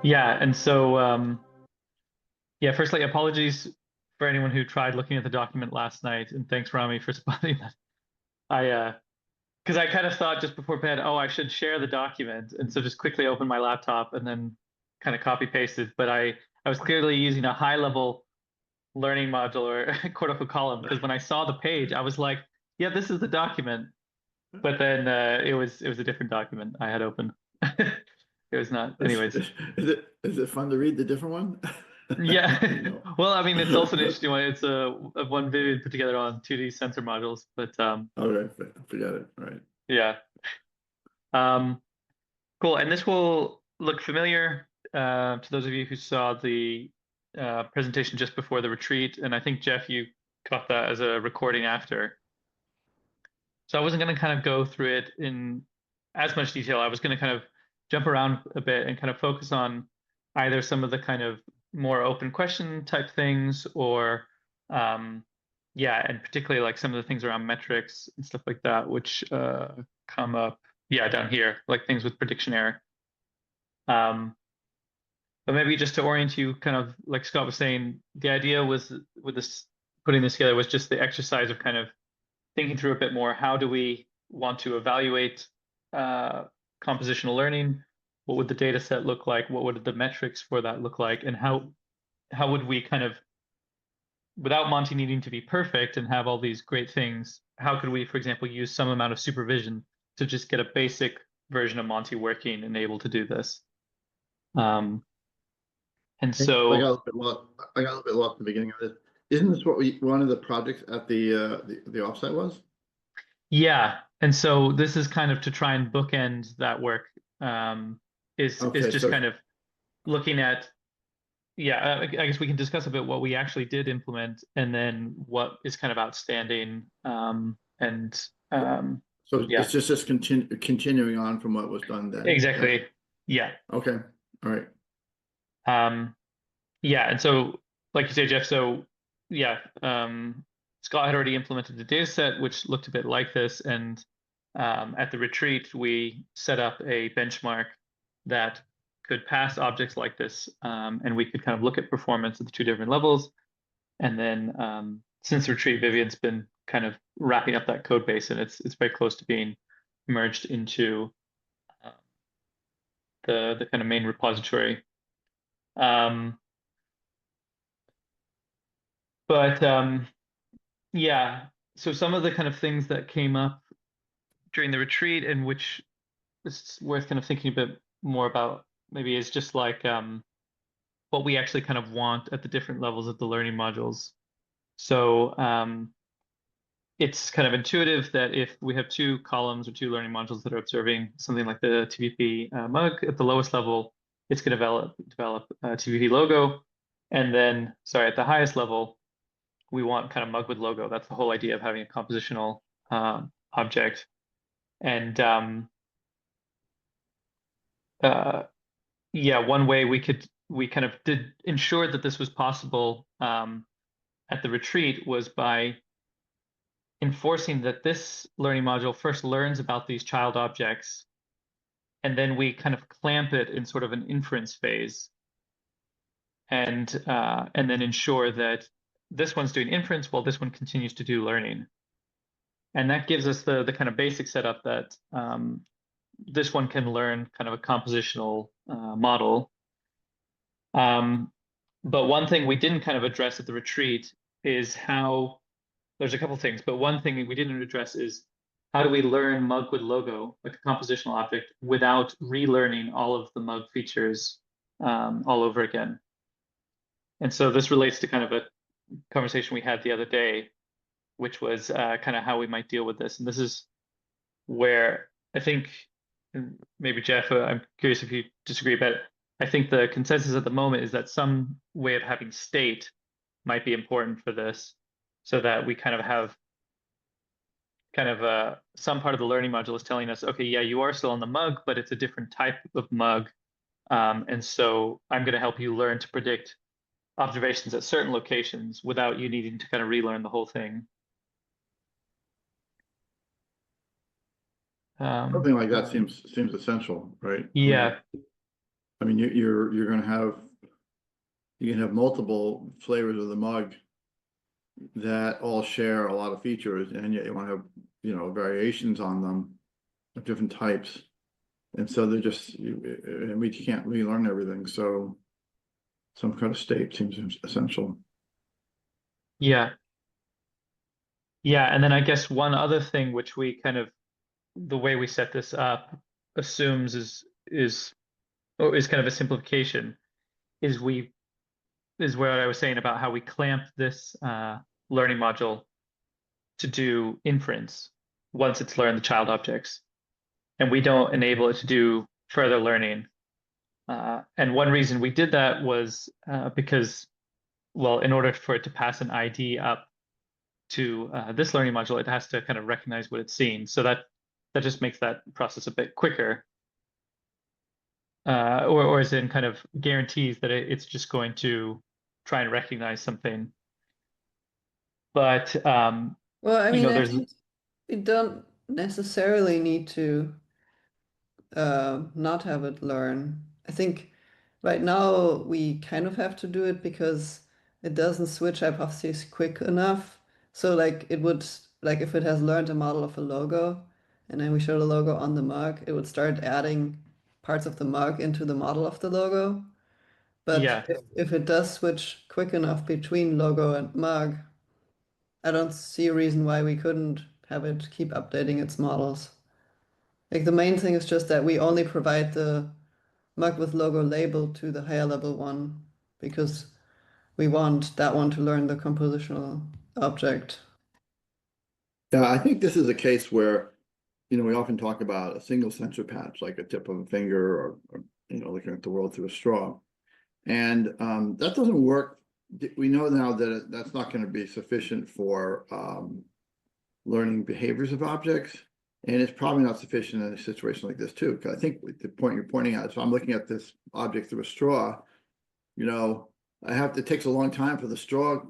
Yeah, and so yeah, firstly, apologies for anyone who tried looking at the document last night, and thanks, Rami, for spotting that. Because I kind of thought just before bed, oh, I should share the document, and so just quickly opened my laptop and then kind of copy pasted. But I was clearly using a high level learning module or quote unquote column because when I saw the page, I was like, yeah, this is the document. But then it was a different document I had open. It was not, anyways. Is it fun to read the different one? Yeah. No. Well, I mean, it's also an interesting one. It's a one video put together on 2D sensor modules, but Okay, forgot it. All right. yeah. Um, cool. And this will look familiar to those of you who saw the presentation just before the retreat. And I think, Jeff, you caught that as a recording after. So I wasn't going to kind of go through it in as much detail. I was going to kind of jump around a bit and kind of focus on either some of the kind of more open question type things or yeah, and particularly like some of the things around metrics and stuff like that, which come up, yeah, down here, like things with prediction error. But maybe just to orient you, kind of like Scott was saying, the idea was with this putting this together was just the exercise of kind of thinking through a bit more, how do we want to evaluate compositional learning? What would the data set look like? What would the metrics for that look like? And how would we kind of, without Monty needing to be perfect and have all these great things, how could we, for example, use some amount of supervision to just get a basic version of Monty working and able to do this? And I got a so, little bit lost. I got a little bit lost at the beginning of this. Isn't this what one of the projects at the offsite was? yeah. And so this is kind of to try and bookend that work, is Okay, just so kind of looking at, yeah, I guess we can discuss a bit what we actually did implement and then what is kind of outstanding. And so yeah, it's just continuing on from what was done then. exactly. Yeah. Okay. All right. Um, yeah. And so, like you say, Jeff, so yeah, Scott had already implemented the data set, which looked a bit like this. And at the retreat, we set up a benchmark that could pass objects like this, and we could kind of look at performance at the two different levels. And then since the retreat, Vivian's been kind of wrapping up that code base, and it's very close to being merged into uh, the kind of main repository. Um, but yeah, so some of the kind of things that came up during the retreat, and which is worth kind of thinking a bit more about, maybe is just like what we actually kind of want at the different levels of the learning modules. So it's kind of intuitive that if we have two columns or two learning modules that are observing something like the TVP mug at the lowest level, it's going to develop a TVP logo. And then, sorry, at the highest level, we want kind of mug with logo. That's the whole idea of having a compositional object. And yeah, one way we kind of did ensure that this was possible at the retreat was by enforcing that this learning module first learns about these child objects, and then we kind of clamp it in sort of an inference phase, and then ensure that this one's doing inference while this one continues to do learning. And that gives us the kind of basic setup that this one can learn kind of a compositional model. But one thing we didn't kind of address at the retreat is how there's a couple things, but one thing we didn't address is how do we learn mug with logo, like a compositional object, without relearning all of the mug features all over again. And so this relates to kind of a conversation we had the other day, which was kind of how we might deal with this. And this is where I think, and maybe Jeff, I'm curious if you disagree, but I think the consensus at the moment is that some way of having state might be important for this, so that we kind of have kind of some part of the learning module is telling us, okay, yeah, you are still on the mug, but it's a different type of mug. And so I'm going to help you learn to predict observations at certain locations without you needing to kind of relearn the whole thing. Something like that seems essential, right? I mean, Yeah, I mean, you're gonna have, you can have multiple flavors of the mug that all share a lot of features, and yet you want to have, you know, variations on them of different types. And so they're just, and we can't relearn everything, so some kind of state seems essential. Yeah. Yeah. And then I guess one other thing which we kind of, the way we set this up assumes is kind of a simplification, is what I was saying about how we clamp this learning module to do inference once it's learned the child objects, and we don't enable it to do further learning. And one reason we did that was because, well, in order for it to pass an ID up to this learning module, it has to kind of recognize what it's seen. So that just makes that process a bit quicker, or as in kind of guarantees that it's just going to try and recognize something. But Well, I mean, I there's think we don't necessarily need to not have it learn. I think right now we kind of have to do it because it doesn't switch hypotheses quick enough. So like it would, like if it has learned a model of a logo and then we show the logo on the mug, it would start adding parts of the mug into the model of the logo. But yeah. if it does switch quick enough between logo and mug, I don't see a reason why we couldn't have it keep updating its models. Like the main thing is just that we only provide the mug with logo label to the higher level one because we want that one to learn the compositional object. Yeah, I think this is a case where, you know, we often talk about a single sensor patch, like a tip of a finger or you know, looking at the world through a straw. And that doesn't work. We know now that that's not going to be sufficient for learning behaviors of objects. And it's probably not sufficient in a situation like this too. Because I think the point you're pointing out, so I'm looking at this object through a straw, you know, it takes a long time for the straw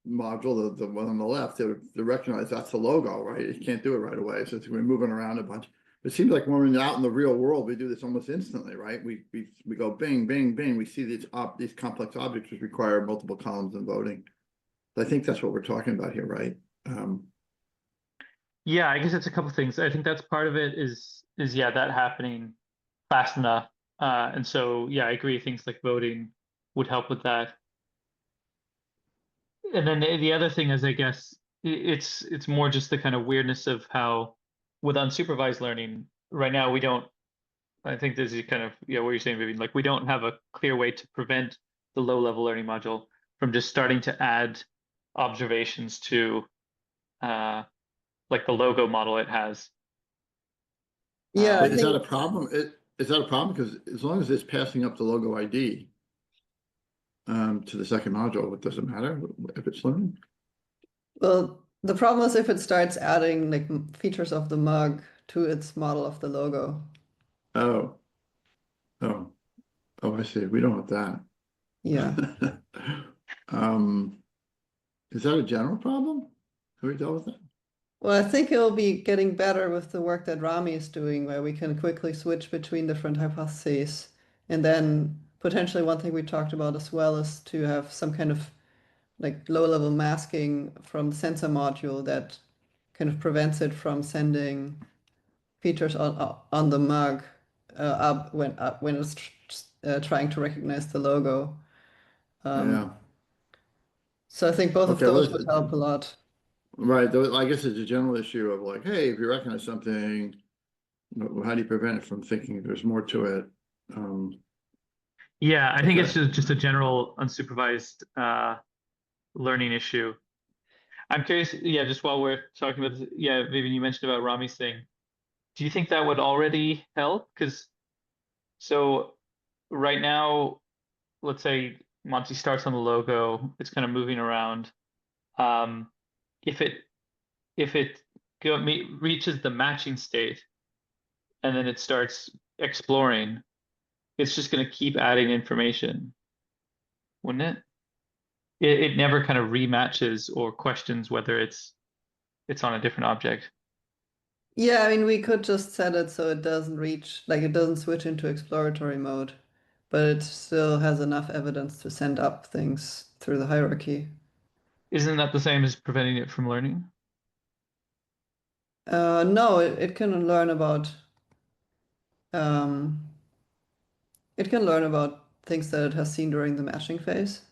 module, the one on the left, to recognize that's the logo, right? It can't do it right away. So we're moving around a bunch. It seems like when we're out in the real world, we do this almost instantly, right? We go bing, bing, bing. We see these complex objects which require multiple columns and voting. I think that's what we're talking about here, right? Yeah, I guess it's a couple things. I think that's part of it is yeah, that happening fast enough. And so yeah, I agree, things like voting would help with that. And then the other thing is, I guess it's more just the kind of weirdness of how with unsupervised learning right now we don't, I think this is kind of, yeah, what you're saying, Vivian, like we don't have a clear way to prevent the low level learning module from just starting to add observations to like the logo model it has. Yeah, I Is that a think, problem? Is that a problem? Because as long as it's passing up the logo ID to the second module, it doesn't matter if it's learning. well, the problem is if it starts adding like features of the mug to its model of the logo. Oh, oh, oh, I see. We don't want Yeah. that. Um, is that a general problem? Have we dealt with that? Well, I think it'll be getting better with the work that Rami is doing, where we can quickly switch between different hypotheses. And then potentially one thing we talked about as well is to have some kind of like low-level masking from the sensor module that kind of prevents it from sending features on the mug up when it's trying to recognize the logo. Yeah. So I think both of Okay. Well, those would help a lot. right. I guess it's a general issue of like, hey, if you recognize something, how do you prevent it from thinking there's more to it? Yeah, I think Okay. it's just a general unsupervised learning issue. I'm curious, yeah, just while we're talking about this, yeah, Vivian, you mentioned about Rami's thing. Do you think that would already help? Because so right now, let's say Monty starts on the logo, it's kind of moving around. Um, if it reaches the matching state and then it starts exploring, it's just going to keep adding information, wouldn't it? It never kind of rematches or questions whether it's on a different object. Yeah, I mean, we could just set it so it doesn't reach, like it doesn't switch into exploratory mode. but it still has enough evidence to send up things through the hierarchy. Isn't that the same as preventing it from learning? No, it can learn about um, it can learn about things that it has seen during the matching phase.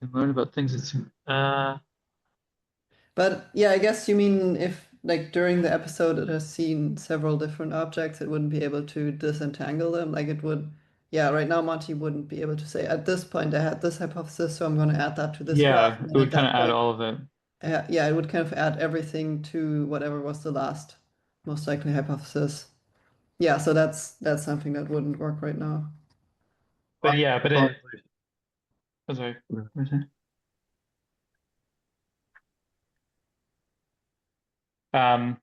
And learn about things it's But yeah, I guess you mean if like during the episode it has seen several different objects, it wouldn't be able to disentangle them. Like it would, yeah, right now Monty wouldn't be able to say at this point I had this hypothesis, so I'm going to add that to this graph. yeah, And it then would at kind of that add point, all of it. yeah, it would kind of add everything to whatever was the last most likely hypothesis. Yeah, so that's something that wouldn't work right now. But yeah, but it. Oh, sorry. Yeah. What was it? Um,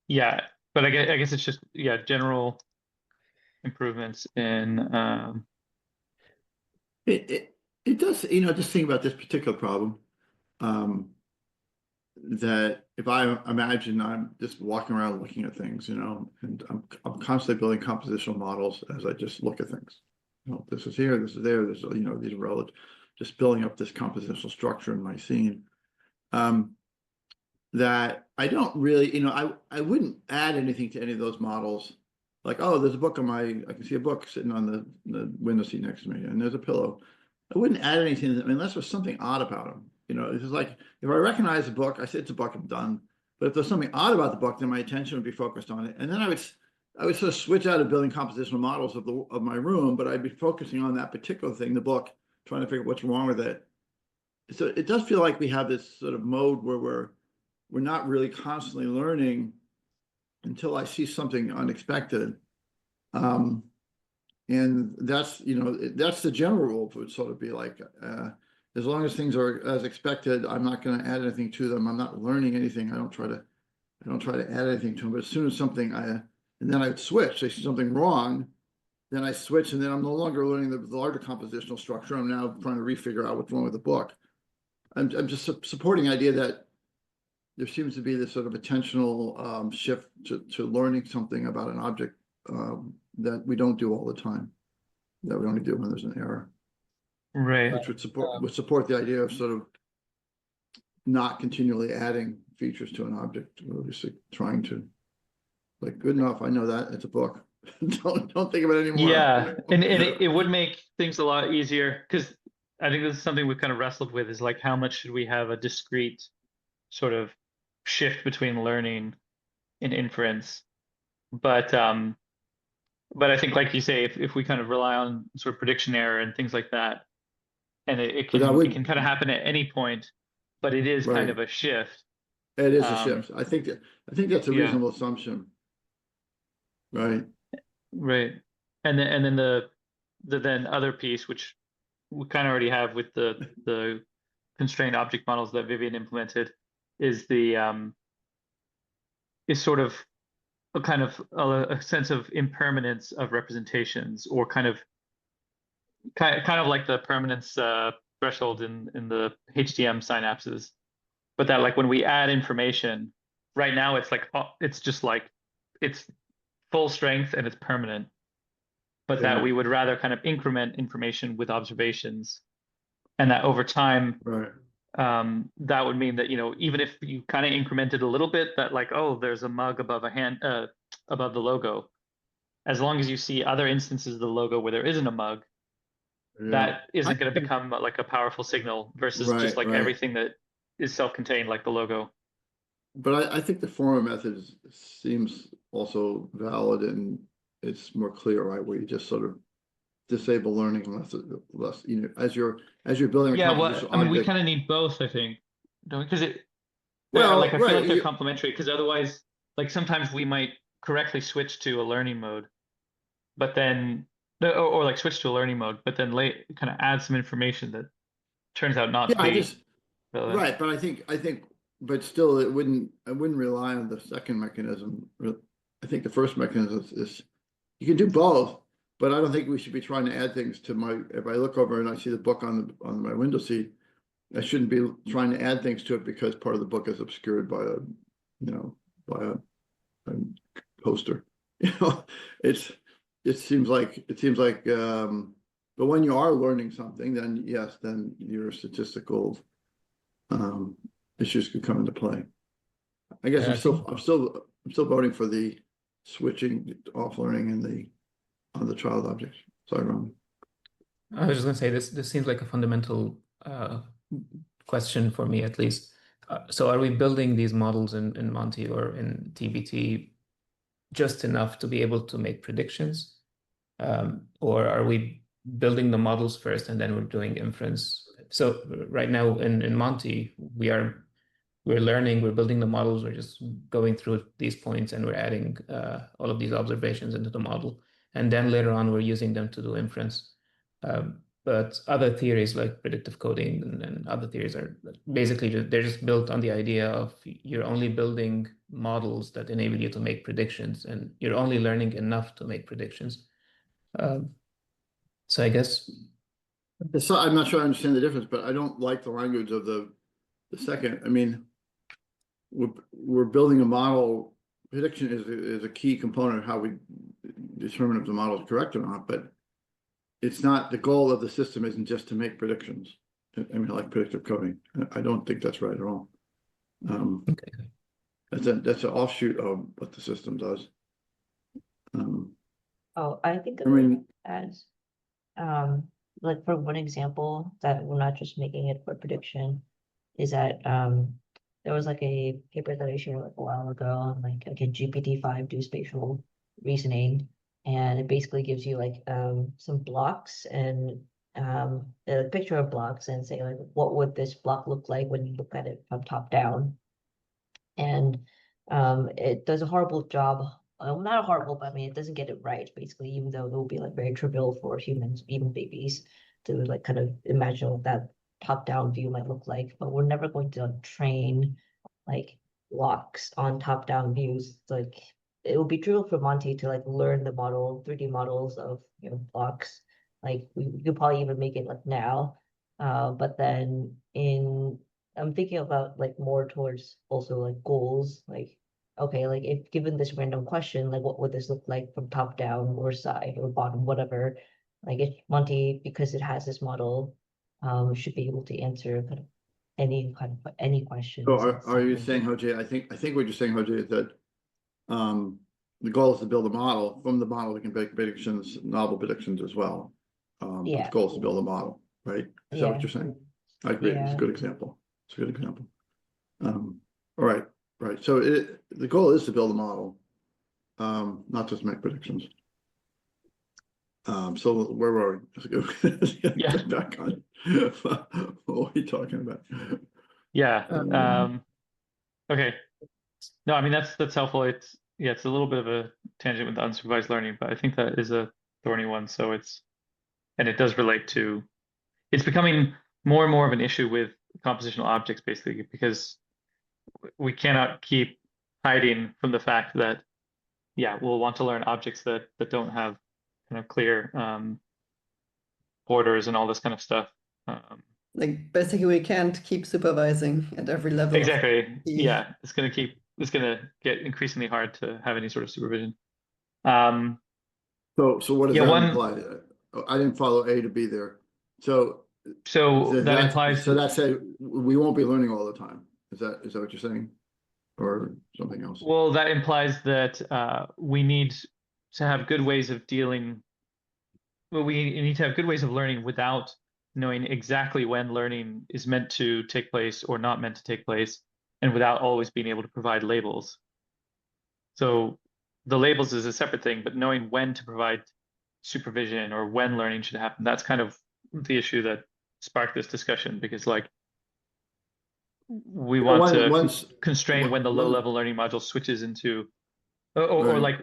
yeah, but I guess it's just general improvements in It does, just think about this particular problem. That if I imagine I'm just walking around looking at things, and I'm constantly building compositional models as I just look at things. This is here, this is there, this is, these are relative, just building up this compositional structure in my scene. That I don't really, I wouldn't add anything to any of those models. Like, oh, there's a book I can see a book sitting on the window seat next to me, and there's a pillow. I wouldn't add anything unless there's something odd about them. It's just like if I recognize a book, I say it's a book, I'm done. But if there's something odd about the book, then my attention would be focused on it. And then I would sort of switch out of building compositional models of my room, but I'd be focusing on that particular thing, the book, trying to figure out what's wrong with it. So it does feel like we have this sort of mode where we're not really constantly learning until I see something unexpected. And that's the general rule. Would sort of be like, as long as things are as expected, I'm not going to add anything to them. I'm not learning anything. I don't try to add anything to them. But as soon as something and then I would switch. I see something wrong, then I switch, and then I'm no longer learning the larger compositional structure. I'm now trying to refigure out what's wrong with the book. I'm just supporting the idea that there seems to be this sort of attentional shift to learning something about an object that we don't do all the time, that we only do when there's an error. right. Which would support the idea of sort of not continually adding features to an object, or just trying to, like, good enough, I know that, it's a book. don't think of it anymore. Yeah, and it would make things a lot easier because I think this is something we've kind of wrestled with is like how much should we have a discrete sort of shift between learning and inference. But I think like you say, if we kind of rely on sort of prediction error and things like that, and it can kind of happen at any point, but it is kind of a shift. It is a shift. I think that's a reasonable assumption. Right. Right. And then the then other piece, which we kind of already have with the constrained object models that Vivian implemented, is the is sort of a kind of a sense of impermanence of representations, or kind of like the permanence threshold in the HDM synapses, but that like when we add information, right now it's like it's just like it's full strength and it's permanent, but that we would rather kind of increment information with observations, and that over time, right, that would mean that even if you kind of incremented a little bit, that like, oh, there's a mug above a hand above the logo, as long as you see other instances of the logo where there isn't a mug, that isn't going to become like a powerful signal versus just like everything that is self-contained like the logo. But I think the former method seems also valid, and it's more clear, right? Where you just sort of disable learning unless as you're building a compositional I mean, we object. kind of need both, I think, don't we? Because I Well, feel like they're complementary, because otherwise, like sometimes we might correctly switch to a learning mode, but then or like switch to a learning mode, but then kind of add some information that turns out not to be relevant. Right, but I think, but still, I wouldn't rely on the second mechanism. I think the first mechanism is you can do both, but I don't think we should be trying to add things to if I look over and I see the book on my window seat, I shouldn't be trying to add things to it because part of the book is obscured by a poster. You know, it seems like, but when you are learning something, then yes, then your statistical issues could come into play. I guess Yeah, I'm still voting for the switching off learning and on the child objects. Sorry, Ron. I was just gonna say this seems like a fundamental question for me at least. So are we building these models in Monty or in TBT just enough to be able to make predictions? Or are we building the models first and then we're doing inference? So right now in Monty, we're learning, we're building the models, we're just going through these points and we're adding all of these observations into the model. And then later on, we're using them to do inference. But other theories like predictive coding and other theories are basically they're just built on the idea of you're only building models that enable you to make predictions, and you're only learning enough to make predictions. So I guess So I'm not sure I understand the difference, but I don't like the language of the second. I mean, we're building a model. Prediction is a key component of how we determine if the model is correct or not, but it's not the goal of the system isn't just to make predictions. I mean, like predictive coding. I don't think that's right at all. okay. That's an offshoot of what the system does. Oh, I think I mean, as like for one example that we're not just making it for prediction is that there was like a paper that I shared like a while ago on like a GPT-5 do spatial reasoning, and it basically gives you like some blocks and a picture of blocks and say like what would this block look like when you look at it from top down. And it does a horrible job. Not a horrible, but I mean, it doesn't get it right, basically, even though it will be like very trivial for humans, even babies, to like kind of imagine what that top-down view might look like. But we're never going to train like blocks on top-down views. Like it will be trivial for Monty to like learn the model, 3D models of blocks. Like we could probably even make it like now. But then I'm thinking about like more towards also like goals, like okay, like if given this random question, like what would this look like from top down or side or bottom, whatever. Like if Monty, because it has this model, should be able to answer kind of any questions. so are you saying, Jose? I think what you're saying, Jose, is that the goal is to build a model. From the model, we can make predictions, novel predictions as well. But Yeah. the goal is to build a model, right? Is that what Yeah. you're saying? I agree. It's a Yeah. good example. It's a good example. All right, right. So the goal is to build a model, not just make predictions. So where were we? Let's go. Yeah. Get back on. What are we talking about? Yeah. Um, Okay. No, I mean that's helpful. It's a little bit of a tangent with the unsupervised learning, but I think that is a thorny one. So it does relate to, it's becoming more and more of an issue with compositional objects, basically, because we cannot keep hiding from the fact that, yeah, we'll want to learn objects that don't have kind of clear borders and all this kind of stuff. Like basically we can't keep supervising at every level. Exactly. Yeah, it's gonna get increasingly hard to have any sort of supervision. So what does Yeah, that imply? I didn't follow A to B there. So that implies so that's a we won't be learning all the time. Is that what you're saying, or something else? well, that implies that we need to have good ways of dealing. Well, we need to have good ways of learning without knowing exactly when learning is meant to take place or not meant to take place, and without always being able to provide labels. So the labels is a separate thing, but knowing when to provide supervision or when learning should happen, that's kind of the issue that sparked this discussion, because like we want to constrain when the low-level learning module switches into, or like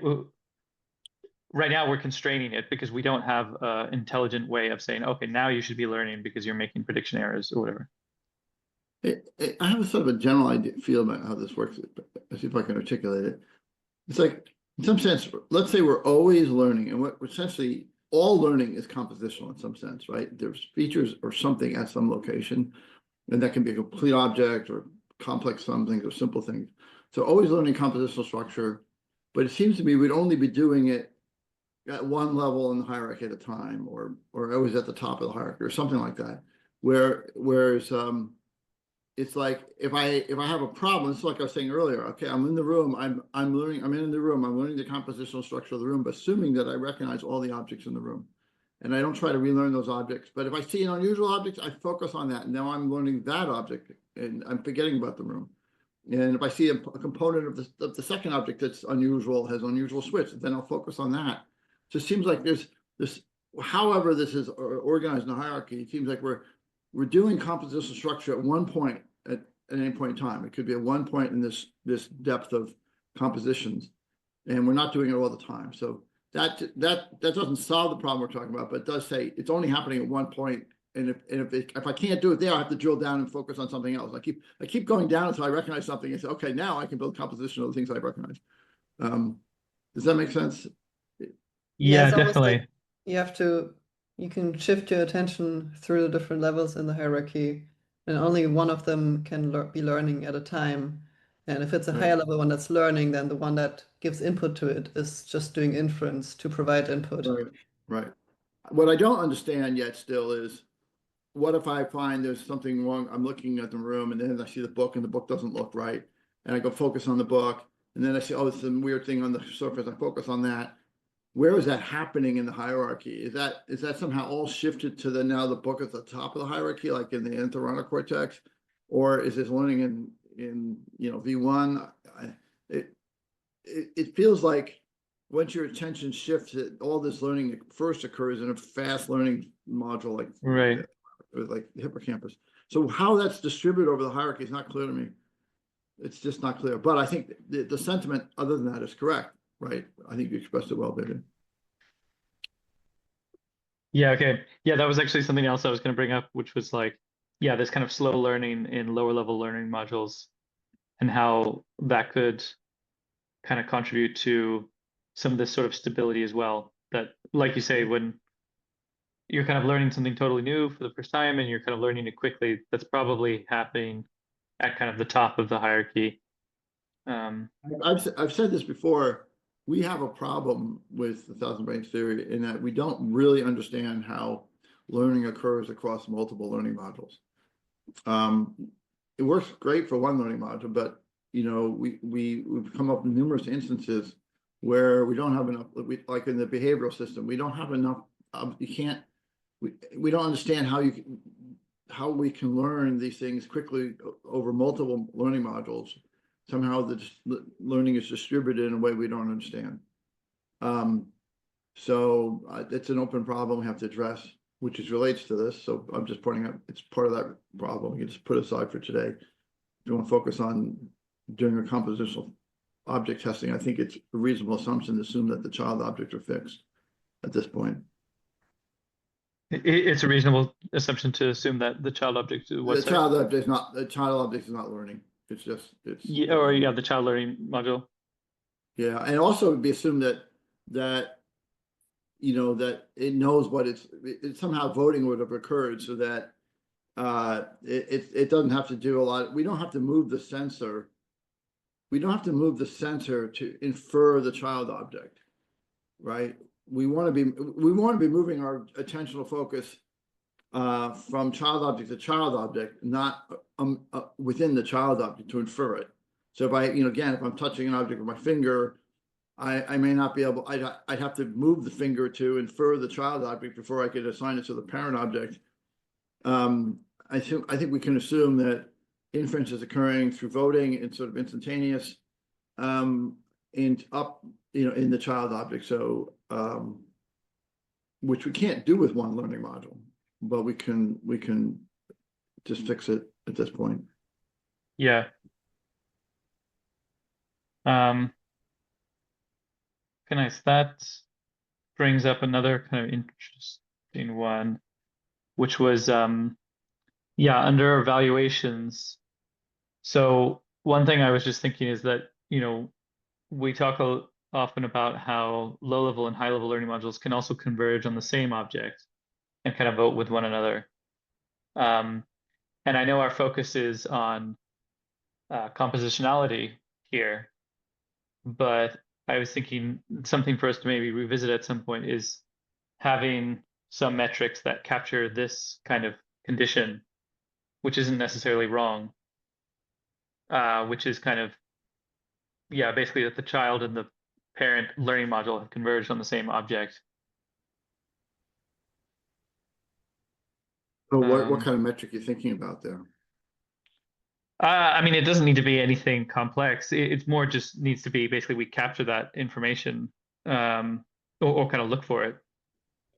right now we're constraining it because we don't have an intelligent way of saying, okay, now you should be learning because you're making prediction errors or whatever. I have a sort of a general idea, feel about how this works. Let's see if I can articulate it. It's like, in some sense, let's say we're always learning, and what essentially all learning is compositional in some sense, right? There's features or something at some location, and that can be a complete object or complex some things or simple things. So always learning compositional structure, but it seems to me we'd only be doing it at one level in the hierarchy at a time, or always at the top of the hierarchy, or something like that. Whereas it's like if I have a problem, it's like I was saying earlier. Okay, I'm in the room. I'm learning. I'm in the room. I'm learning the compositional structure of the room, but assuming that I recognize all the objects in the room, and I don't try to relearn those objects. But if I see an unusual object, I focus on that. And now I'm learning that object, and I'm forgetting about the room. And if I see a component of the second object that's unusual, has unusual switch, then I'll focus on that. So it seems like there's this, however this is organized in a hierarchy, it seems like we're doing compositional structure at one point at any point in time. It could be at one point in this depth of compositions, and we're not doing it all the time. So that doesn't solve the problem we're talking about, but it does say it's only happening at one point. And if I can't do it there, I have to drill down and focus on something else. I keep going down until I recognize something and say, okay, now I can build composition of the things I recognize. Does that make sense? Yeah, it's almost definitely. like you can shift your attention through the different levels in the hierarchy, and only one of them can be learning at a time. And if it's a Right. higher level one that's learning, then the one that gives input to it is just doing inference to provide input. Right. What I don't understand yet still is, what if I find there's something wrong? I'm looking at the room and then I see the book and the book doesn't look right. And I go focus on the book. And then I see, oh, it's some weird thing on the surface. I focus on that. Where is that happening in the hierarchy? Is that somehow all shifted to now the book at the top of the hierarchy, like in the entorhinal cortex? Or is this learning in V1? It feels like once your attention shifts, all this learning first occurs in a fast learning module like the hippocampus. So how that's distributed over the hierarchy is not clear to me. It's just not clear. But I think the sentiment other than that is correct, right? I think you expressed it well, Vivian. Yeah, okay. Yeah, that was actually something else I was going to bring up, which was like, yeah, this kind of slow learning in lower level learning modules and how that could kind of contribute to some of this sort of stability as well. That, like you say, when you're kind of learning something totally new for the first time and you're kind of learning it quickly, that's probably happening at kind of the top of the hierarchy. I've said this before. We have a problem with the Thousand Brains theory in that we don't really understand how learning occurs across multiple learning modules. It works great for one learning module, but we've come up with numerous instances where we don't have enough. Like in the behavioral system, we don't have enough. We don't understand how we can learn these things quickly over multiple learning modules. Somehow the learning is distributed in a way we don't understand. So it's an open problem we have to address, which relates to this. So I'm just pointing out it's part of that problem. You just put aside for today. If you want to focus on doing a compositional object testing, I think it's a reasonable assumption to assume that the child objects are fixed at this point. It's a reasonable assumption to assume that the child object The child object is not learning. It's the child learning module. Yeah, and also it would be assumed that it knows what it's somehow voting would have occurred so that it doesn't have to do a lot. We don't have to move the sensor. We don't have to move the sensor to infer the child object, right? We want to be moving our attentional focus from child object to child object, not within the child object to infer it. So if if I'm touching an object with my finger, I may not be able. I'd have to move the finger to infer the child object before I could assign it to the parent object. I think we can assume that inference is occurring through voting and sort of instantaneous, in the child object. So which we can't do with one learning module, but we can just fix it at this point. Yeah. Nice. That brings up another kind of interesting one, which was under evaluations. So one thing I was just thinking is that we talk often about how low-level and high-level learning modules can also converge on the same object and kind of vote with one another. And I know our focus is on compositionality here, but I was thinking something for us to maybe revisit at some point is having some metrics that capture this kind of condition, which isn't necessarily wrong, which is kind of, yeah, basically that the child and the parent learning module have converged on the same object. So what Um, kind of metric are you thinking about there? I mean, it doesn't need to be anything complex. It's more just needs to be basically we capture that information, or kind of look for it.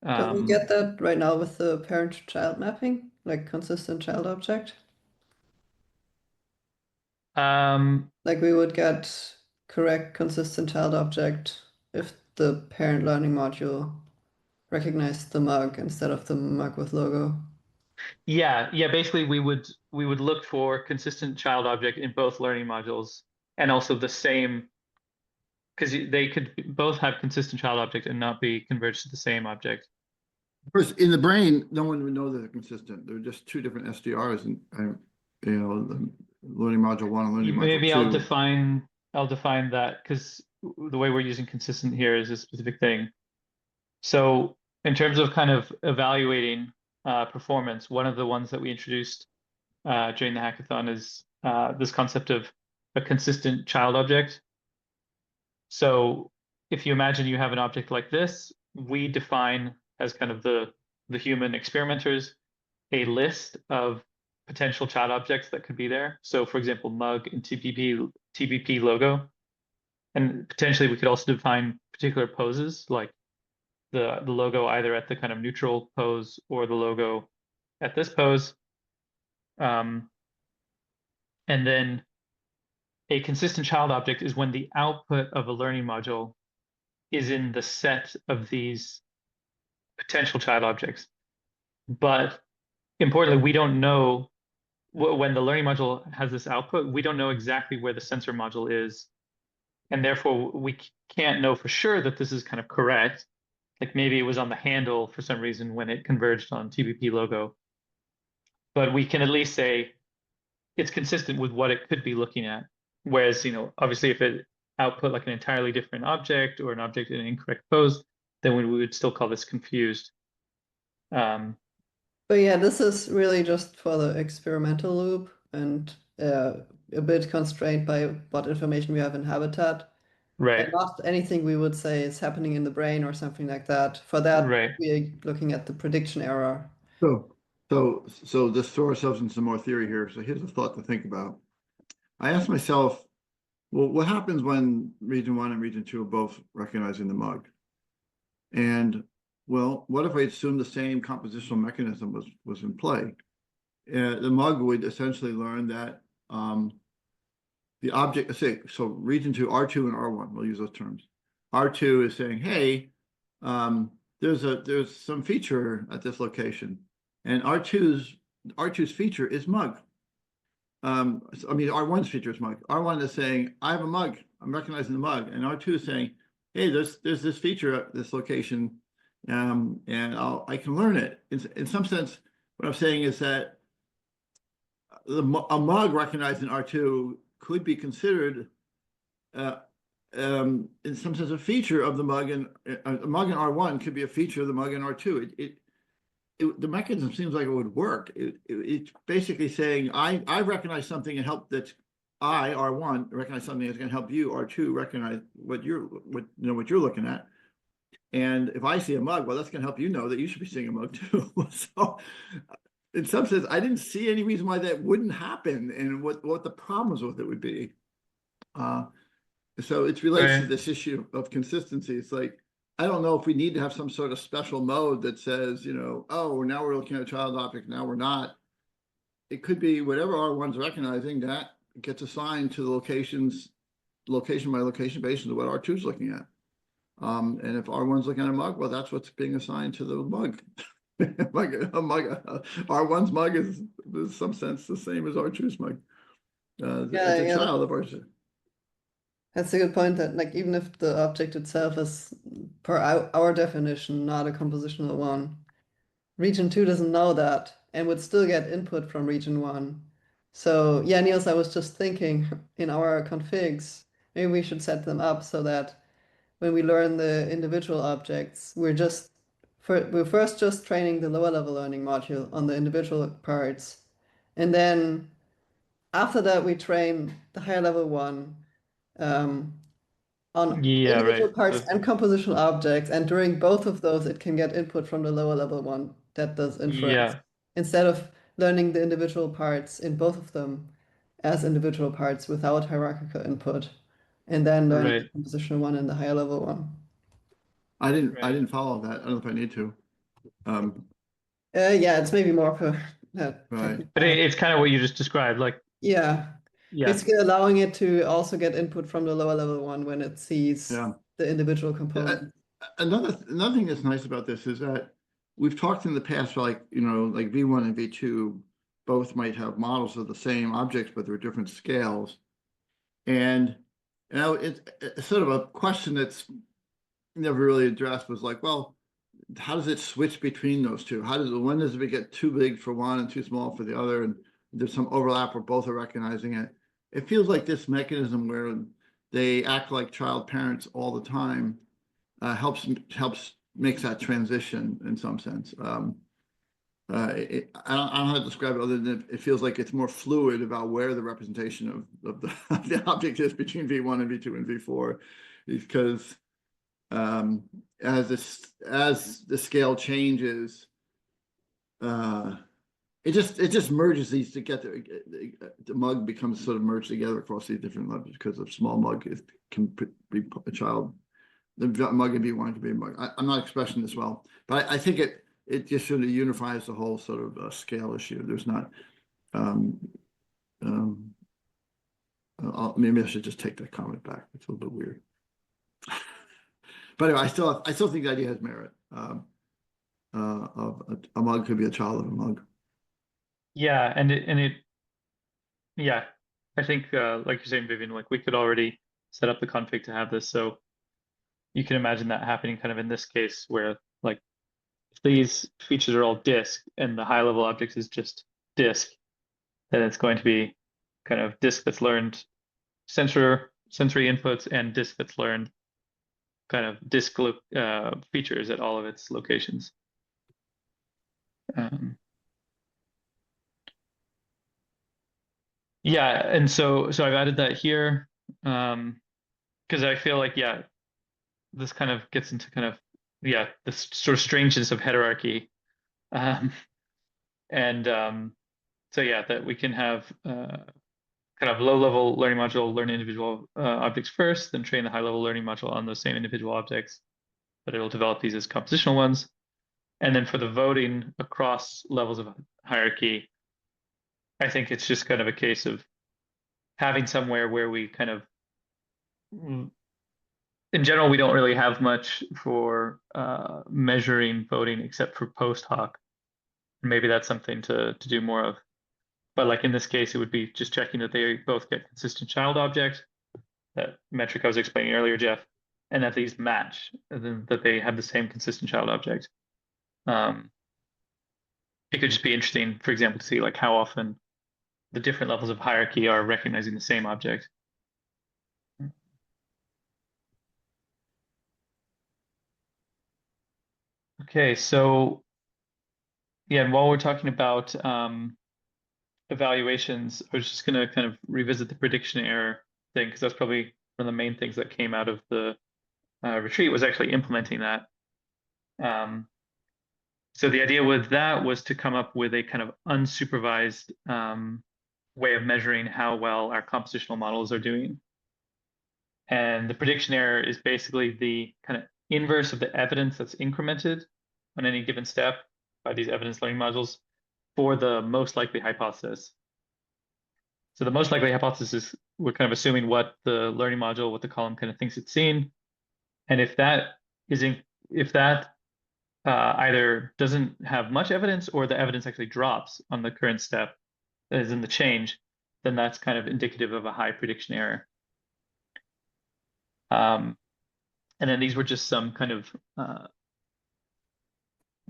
Don't we get that right now with the parent-child mapping, like consistent child object? Like we would get correct consistent child object if the parent learning module recognized the mug instead of the mug with logo. Yeah, basically we would look for consistent child object in both learning modules, and also the same, because they could both have consistent child object and not be converged to the same object. First, in the brain, no one would know that they're consistent. They're just two different SDRs, and you know, the learning module 1 and learning Maybe module 2. I'll define that, because the way we're using consistent here is a specific thing. So in terms of kind of evaluating performance, one of the ones that we introduced during the hackathon is this concept of a consistent child object. So if you imagine you have an object like this, we define as kind of the human experimenters a list of potential child objects that could be there. So for example, mug and TBP logo. And potentially we could also define particular poses, like the logo either at the kind of neutral pose or the logo at this pose. And then a consistent child object is when the output of a learning module is in the set of these potential child objects. But importantly, we don't know when the learning module has this output, we don't know exactly where the sensor module is. And therefore, we can't know for sure that this is kind of correct. Like maybe it was on the handle for some reason when it converged on TBP logo. But we can at least say it's consistent with what it could be looking at. Whereas, obviously if it output like an entirely different object or an object in an incorrect pose, then we would still call this confused. But yeah, this is really just for the experimental loop and a bit constrained by what information we have in Habitat. Right. And not anything we would say is happening in the brain or something like that. For that, Right. we're looking at the prediction error. So let's throw ourselves into some more theory here. So here's a thought to think about. I asked myself, well, what happens when region 1 and region 2 are both recognizing the mug? And well, what if I assume the same compositional mechanism was in play? The mug would essentially learn that the object, say, so region 2, R2 and R1, we'll use those terms. R2 is saying, hey, there's some feature at this location, and R2's feature is mug. I mean, R1's feature is mug. R1 is saying, I have a mug, I'm recognizing the mug, and R2 is saying, hey, there's this feature at this location, and I can learn it. In some sense, what I'm saying is that a mug recognized in R2 could be considered in some sense a feature of the mug, and a mug in R1 could be a feature of the mug in R2. The mechanism seems like it would work. It's basically saying I recognize something and help that I R1 recognize something that's going to help you R2 recognize what you're looking at. And if I see a mug, well, that's going to help you know that you should be seeing a mug too. So in some sense, I didn't see any reason why that wouldn't happen and what the problems with it would be. So it relates to this issue of consistency. It's like, I don't know if we need to have some sort of special mode that says, oh, now we're looking at a child object, now we're not. It could be whatever R1's recognizing, that gets assigned to the location by location basis of what R2's looking at. And if R1's looking at a mug, well, that's what's being assigned to the mug. R1's mug is in some sense the same as R2's mug. It's a child of R2. That's a good point, that like even if the object itself is, per our definition, not a compositional one, region 2 doesn't know that and would still get input from region 1. So yeah, Niels, I was just thinking in our configs, maybe we should set them up so that when we learn the individual objects, we're first just training the lower level learning module on the individual parts. And then after that, we train the higher level one on Yeah, individual right. parts So, and compositional objects. And during both of those, it can get input from the lower level one that does inference. yeah, Instead of learning the individual parts in both of them as individual parts without hierarchical input, and then learning right, the compositional one and the higher level one. I right. didn't follow that. I don't know if I need to. Yeah, it's maybe more for that. Right. But it's kind of what you just described. Like, Yeah, yeah, basically allowing it to also get input from the lower level one when it sees Yeah. the individual Uh, component. Another thing that's nice about this is that we've talked in the past, like, like V1 and V2 both might have models of the same objects, but they're different scales. And it's sort of a question that's never really addressed, was like, well, how does it switch between those two? When does it get too big for one and too small for the other? And there's some overlap where both are recognizing it. It feels like this mechanism where they act like child parents all the time helps makes that transition in some sense. I don't know how to describe it other than it feels like it's more fluid about where the representation of the object is between V1 and V2 and V4, because as the scale changes, it just merges these together. The mug becomes sort of merged together across these different levels, because a small mug can be a child. The mug can be one, can be a mug. I'm not expressing this well, but I think it just sort of unifies the whole sort of scale issue. There's not. Maybe I should just take that comment back. It's a little bit weird. But anyway, I still think the idea has merit. Of a mug could be a child of a mug. yeah, yeah. I think, like you're saying, Vivian, like we could already set up the config to have this, so you can imagine that happening kind of in this case, where like if these features are all disk and the high level object is just disk, then it's going to be kind of disk that's learned sensory inputs and disk that's learned kind of disk features at all of its locations. Yeah, and so I've added that here because I feel like, yeah, this kind of gets into kind of, yeah, this sort of strangeness of hierarchy. So yeah, that we can have kind of low-level learning module learn individual objects first, then train the high-level learning module on those same individual objects, but it'll develop these as compositional ones. And then for the voting across levels of hierarchy, I think it's just kind of a case of having somewhere where we kind of, in general, we don't really have much for measuring voting except for post hoc. Maybe that's something to do more of. But like in this case, it would be just checking that they both get consistent child object, that metric I was explaining earlier, Jeff, and that these match, and then that they have the same consistent child object. It could just be interesting, for example, to see like how often the different levels of hierarchy are recognizing the same object. Okay, so yeah, and while we're talking about evaluations, I was just going to kind of revisit the prediction error thing, because that's probably one of the main things that came out of the retreat, was actually implementing that. So the idea with that was to come up with a kind of unsupervised way of measuring how well our compositional models are doing. And the prediction error is basically the kind of inverse of the evidence that's incremented on any given step by these evidence learning modules for the most likely hypothesis. So the most likely hypothesis is we're kind of assuming what the learning module, what the column kind of thinks it's seen. And if that either doesn't have much evidence, or the evidence actually drops on the current step, as in the change, then that's kind of indicative of a high prediction error. And then these were just some kind of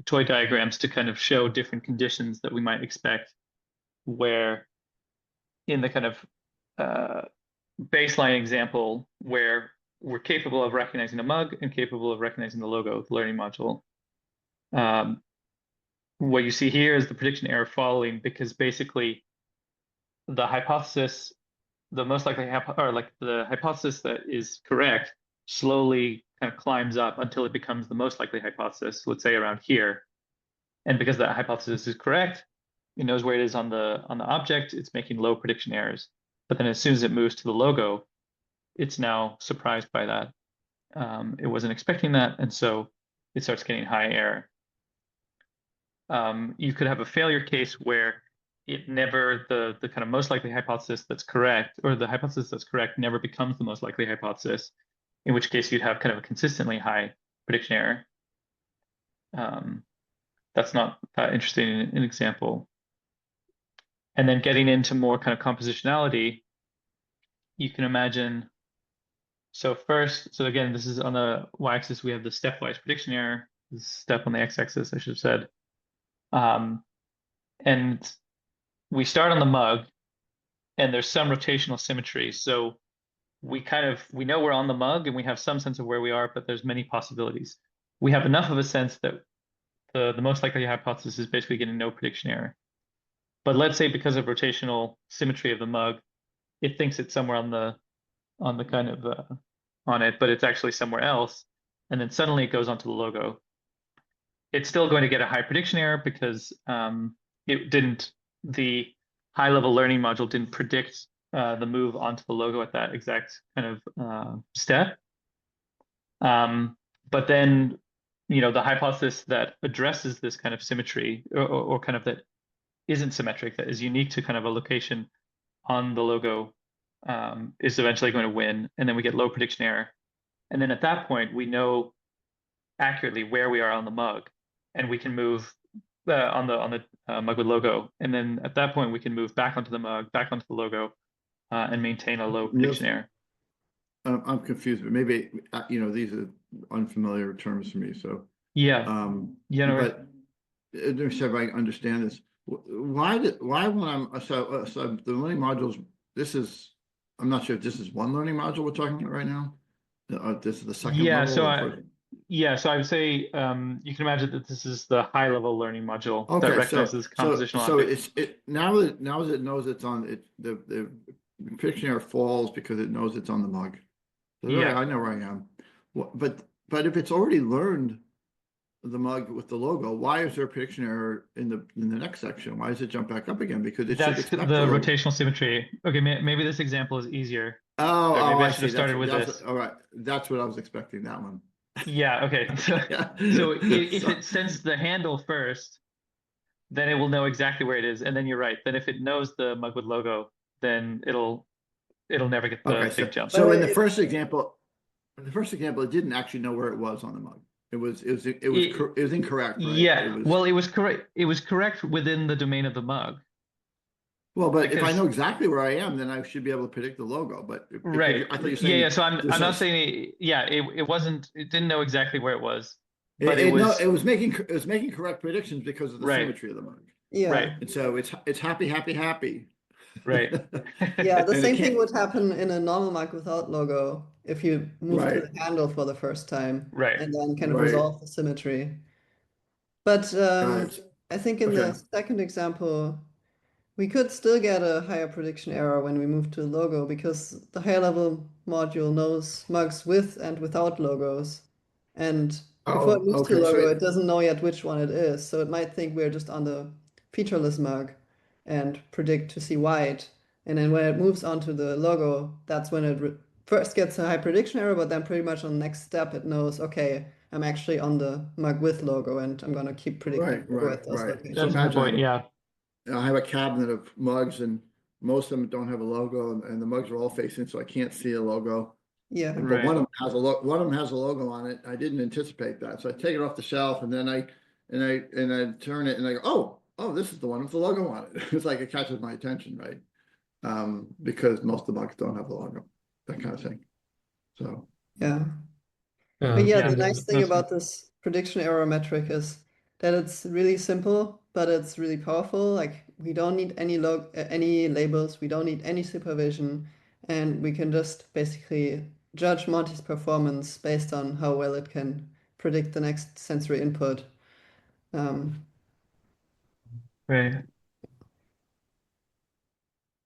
toy diagrams to kind of show different conditions that we might expect, where in the kind of baseline example where we're capable of recognizing a mug and capable of recognizing the logo, the learning module. What you see here is the prediction error falling because basically the hypothesis, the most likely or like the hypothesis that is correct slowly kind of climbs up until it becomes the most likely hypothesis, let's say around here. And because that hypothesis is correct, it knows where it is on the object, it's making low prediction errors. But then as soon as it moves to the logo, it's now surprised by that. It wasn't expecting that, and so it starts getting high error. You could have a failure case where it never, the kind of most likely hypothesis that's correct, or the hypothesis that's correct never becomes the most likely hypothesis, in which case you'd have kind of a consistently high prediction error. That's not that interesting in an example. And then getting into more kind of compositionality, you can imagine, so again, this is on the y-axis, we have the stepwise prediction error, this step on the x-axis, I should have said. And we start on the mug, and there's some rotational symmetry. So we know we're on the mug, and we have some sense of where we are, but there's many possibilities. We have enough of a sense that the most likely hypothesis is basically getting no prediction error. But let's say because of rotational symmetry of the mug, it thinks it's somewhere on the kind of on it, but it's actually somewhere else. And then suddenly it goes onto the logo. It's still going to get a high prediction error because the high level learning module didn't predict the move onto the logo at that exact kind of step. But then, the hypothesis that addresses this kind of symmetry or kind of that isn't symmetric, that is unique to kind of a location on the logo, is eventually going to win. And then we get low prediction error. And then at that point, we know accurately where we are on the mug, and we can move on the mug with logo. And then at that point, we can move back onto the mug, back onto the logo, and maintain a low prediction error. I'm confused, but maybe these are unfamiliar terms for me. So Yeah. But if I understand this, why when I'm so the learning modules, I'm not sure if this is one learning module we're talking about right now. This is the second level. So I would say you can imagine that this is the high level learning module that recognizes compositional objects. Now that it knows it's on it, the prediction error falls because it knows it's on the mug. So Yeah, I know where I am. But if it's already learned the mug with the logo, why is there a prediction error in the next section? Why does it jump back up again? Because it should expect the rotational symmetry. Okay, maybe this example is easier. Oh, maybe I I should have see. started with this. All right, that's what I was expecting. That one. Yeah. Okay. So if it sends the handle first, then it will know exactly where it is. And then you're right. Then if it knows the mug with logo, then it'll never get the big jump. So in the first example, it didn't actually know where it was on the mug. It was incorrect. Right? Yeah. Well, it was correct. It was correct within the domain of the mug. Well, but if I know exactly where I am, then I should be able to predict the logo. But Right. I thought you saying So I'm not saying it wasn't. It didn't know exactly where it was. But it was making correct predictions because of the symmetry of the mug. Yeah. Right. And so it's happy. Right. Yeah, the same thing would happen in a normal mug without logo if you move to the handle for the first time. Right. And then kind of resolve the symmetry. But I think in the second example, we could still get a higher prediction error when we move to a logo because the higher level module knows mugs with and without logos. And before it moves to a logo, it doesn't know yet which one it is. So it might think we're just on the featureless mug and predict to see white. And then when it moves onto the logo, that's when it first gets a high prediction error, but then pretty much on the next step, it knows, okay, I'm actually on the mug with logo and I'm going to keep predicting with those locations. That's my point, yeah. I have a cabinet of mugs and most of them don't have a logo and the mugs are all facing, so I can't see a logo. Yeah. But one of them has a logo on it. I didn't anticipate that. So I take it off the shelf and then I turn it and I go, oh, this is the one with the logo on it. It's like it catches my attention, right? Because most of the mugs don't have the logo, that kind of thing. So yeah. But yeah, the nice thing about this prediction error metric is that it's really simple, but it's really powerful. Like we don't need any labels, we don't need any supervision, and we can just basically judge Monty's performance based on how well it can predict the next sensory input. Right.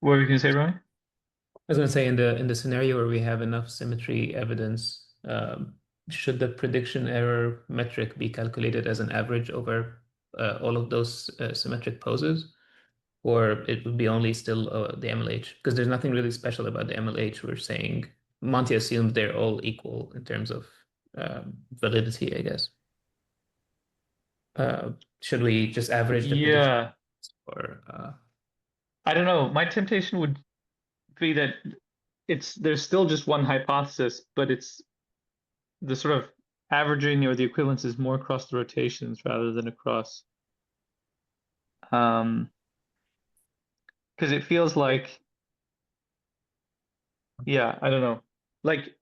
What were you gonna say, Ryan? I was going to say in the scenario where we have enough symmetry evidence, should the prediction error metric be calculated as an average over all of those symmetric poses, or it would be only still the MLH? Because there's nothing really special about the MLH. We're saying Monty assumes they're all equal in terms of validity, I guess. Should we just average the prediction, Yeah, or I don't know. My temptation would be that there's still just one hypothesis, but it's the sort of averaging or the equivalence is more across the rotations rather than across because it feels like, yeah, I don't know, like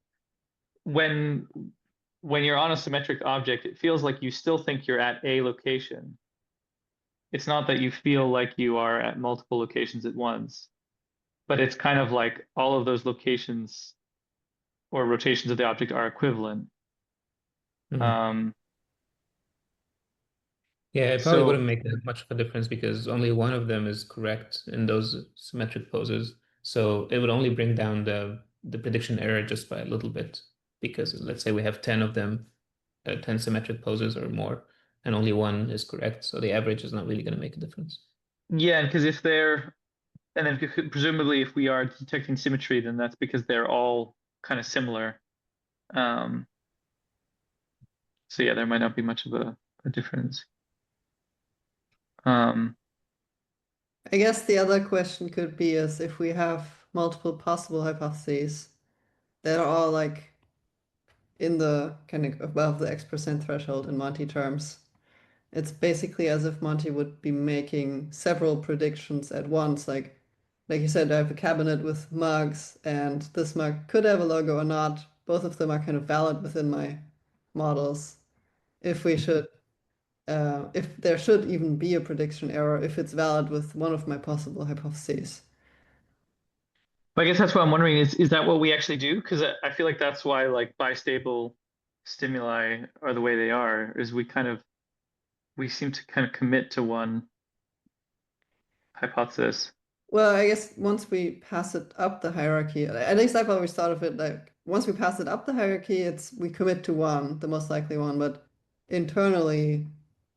when you're on a symmetric object, it feels like you still think you're at a location. It's not that you feel like you are at multiple locations at once, but it's kind of like all of those locations or rotations of the object are equivalent. Mhm. Yeah, it probably So wouldn't make that much of a difference because only one of them is correct in those symmetric poses. So it would only bring down the prediction error just by a little bit because let's say we have 10 of them, 10 symmetric poses or more, and only one is correct. So the average is not really going to make a difference. yeah, because and then presumably if we are detecting symmetry, then that's because they're all kind of similar. So yeah, there might not be much of a difference. I guess the other question could be is if we have multiple possible hypotheses that are all like in the kind of above the X% threshold in Monty terms. It's basically as if Monty would be making several predictions at once. Like you said, I have a cabinet with mugs, and this mug could have a logo or not. Both of them are kind of valid within my models. If we should, if there should even be a prediction error, if it's valid with one of my possible hypotheses. But I guess that's what I'm wondering is that what we actually do? Because I feel like that's why like bistable stimuli are the way they are, is we seem to kind of commit to one hypothesis. Well, I guess once we pass it up the hierarchy, at least I've always thought of it like once we pass it up the hierarchy, it's we commit to one, the most likely one, but internally,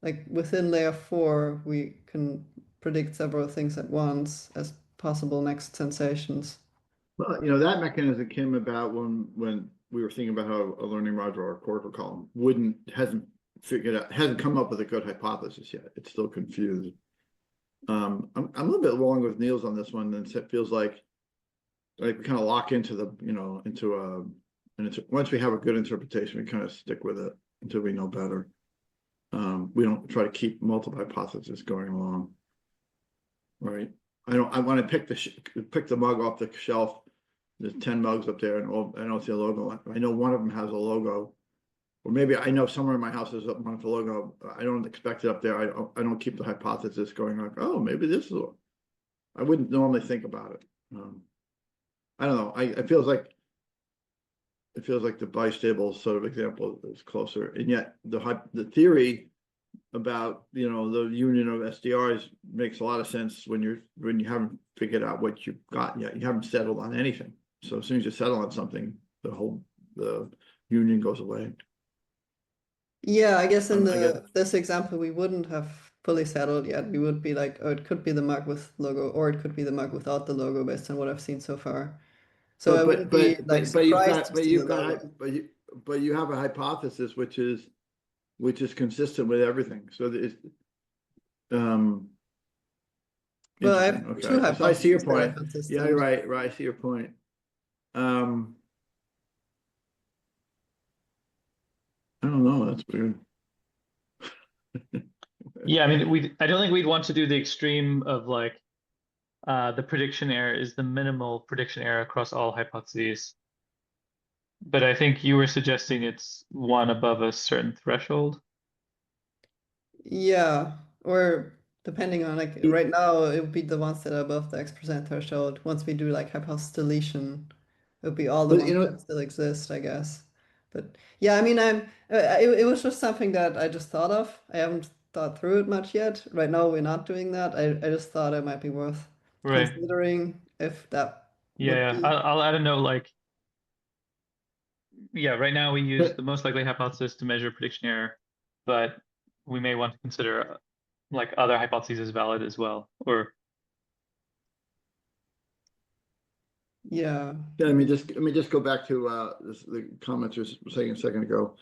like within layer 4, we can predict several things at once as possible next sensations. Well, that mechanism came about when we were thinking about how a learning module or a cortical column hasn't come up with a good hypothesis yet. It's still confused. I'm a little bit along with Niels on this one, and it feels like we kind of lock into once we have a good interpretation, we kind of stick with it until we know better. We don't try to keep multiple hypotheses going along, right? I want to pick the mug off the shelf. There's 10 mugs up there, and I don't see a logo. I know one of them has a logo, or maybe I know somewhere in my house there's one with a logo. I don't expect it up there. I don't keep the hypothesis going like, oh, maybe this is. I wouldn't normally think about it. I don't know. It feels like the bistable sort of example is closer, and yet the theory about the union of SDRs makes a lot of sense when you haven't figured out what you've got yet. You haven't settled on anything. So as soon as you settle on something, the union goes away. Yeah, I guess in I guess, this example, we wouldn't have fully settled yet. We would be like, oh, it could be the mug with logo, or it could be the mug without the logo based on what I've seen so far. So I wouldn't be like surprised to see the logo. but you have a hypothesis which is consistent with everything. So it's Well, I interesting. have two Okay, so I see your hypotheses that are point. consistent. Yeah, you're right. I see your point. I don't know. That's weird. Yeah, I mean I don't think we'd want to do the extreme of like the prediction error is the minimal prediction error across all hypotheses. But I think you were suggesting it's one above a certain threshold. Yeah, or depending on like right now, it would be the ones that are above the X% threshold. Once we do like hypothesis deletion, It would be all the But, ones you know, that still exist, I guess. But yeah, I mean, it was just something that I just thought of. I haven't thought through it much yet. Right now, we're not doing that. I just thought it might be worth Right. considering if that Yeah, would yeah. be. I'll add a note like, yeah, right now we use but the most likely hypothesis to measure prediction error, but we may want to consider like other hypotheses as valid as well. Or Yeah. yeah, let me just go back to the comments you were saying a second ago.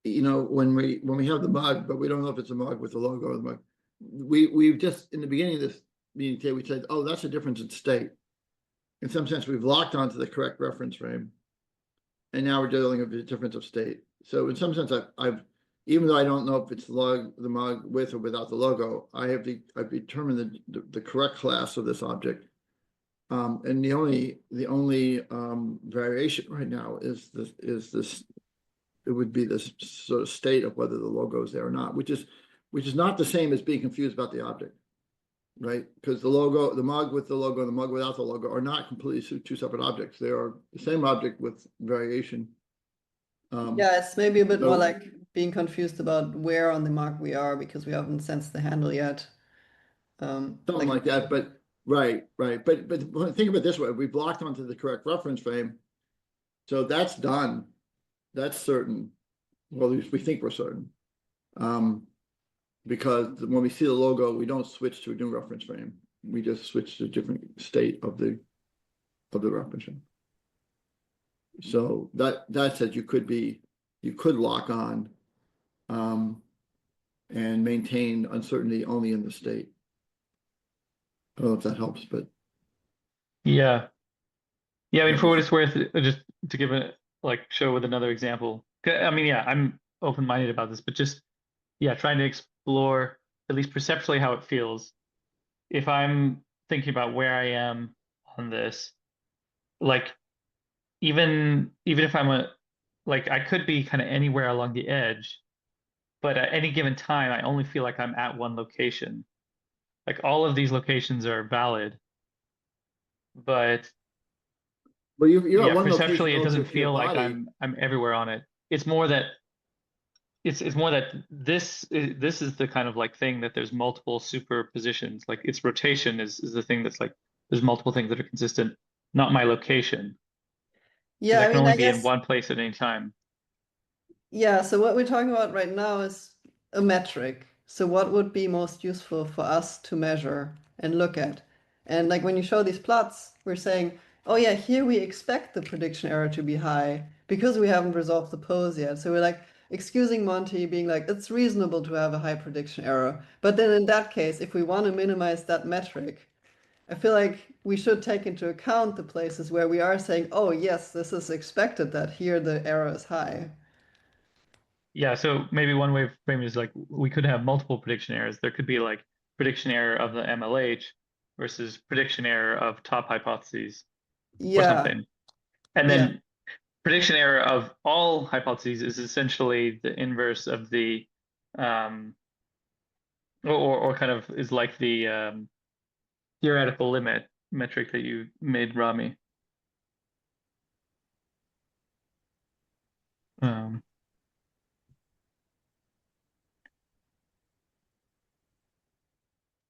You know, when we have the mug, but we don't know if it's a mug with the logo of the mug. We've just in the beginning of this meeting today, we said, oh, that's a difference in state. In some sense, we've locked onto the correct reference frame. And now we're dealing with a difference of state. So in some sense, I've even though I don't know if it's the mug with or without the logo, I've determined the correct class of this object. And the only variation right now is this. It would be this sort of state of whether the logo is there or not, which is not the same as being confused about the object, right? Because the logo, the mug with the logo and the mug without the logo are not completely two separate objects. They are the same object with variation. Yeah, it's maybe a bit more so- like being confused about where on the mark we are because we haven't sensed the handle yet. Something like that, but right. But think of it this way: we blocked onto the correct reference frame, so that's done. That's certain. Well, at least we think we're certain. Because when we see the logo, we don't switch to a new reference frame. We just switch to a different state of the reference frame. So that said, you could lock on and maintain uncertainty only in the state. I don't know if that helps, but yeah. Yeah, I mean, for what it's worth, just to give a like show with another example. I mean, yeah, I'm open-minded about this, but just yeah, trying to explore at least perceptually how it feels. If I'm thinking about where I am on this, like even if like I could be kind of anywhere along the edge, but at any given time, I only feel like I'm at one location. Like all of these locations are valid, but you're yeah, at one location perceptually it doesn't relative to your feel like body. I'm everywhere on it. It's more that it's more that this is the kind of like thing that there's multiple superpositions. Like its rotation is the thing that's like there's multiple things that are consistent, not my location. Yeah, Because I I can mean, only I be in guess, one place at any time. yeah, so what we're talking about right now is a metric. So what would be most useful for us to measure and look at? And like when you show these plots, we're saying, oh yeah, here we expect the prediction error to be high because we haven't resolved the pose yet. So we're like excusing Monty being like, it's reasonable to have a high prediction error. But then in that case, if we want to minimize that metric, I feel like we should take into account the places where we are saying, oh yes, this is expected that here the error is high. Yeah, so maybe one way of framing it is like we could have multiple prediction errors. There could be like prediction error of the MLH versus prediction error of top hypotheses or Yeah, something. And yeah. then prediction error of all hypotheses is essentially the inverse of the or kind of is like the theoretical limit metric that you made, Rami.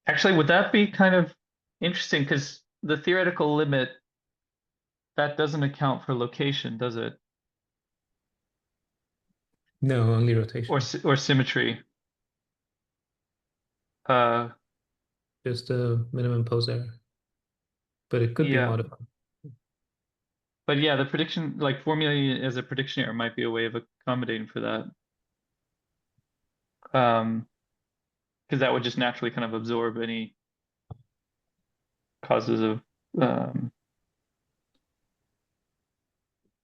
Actually, would that be kind of interesting? Because the theoretical limit, that doesn't account for location, does it? No, only rotation. Or symmetry. Just a minimum pose error. But it could be Yeah. modified. But yeah, the prediction, like formulating it as a prediction error might be a way of accommodating for that. Because that would just naturally kind of absorb any causes of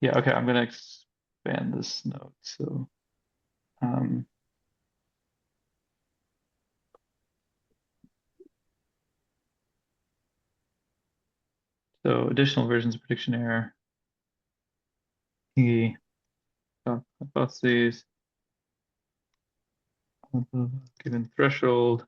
yeah, okay, I'm gonna expand this note. So so additional versions of prediction error. The hypotheses given threshold.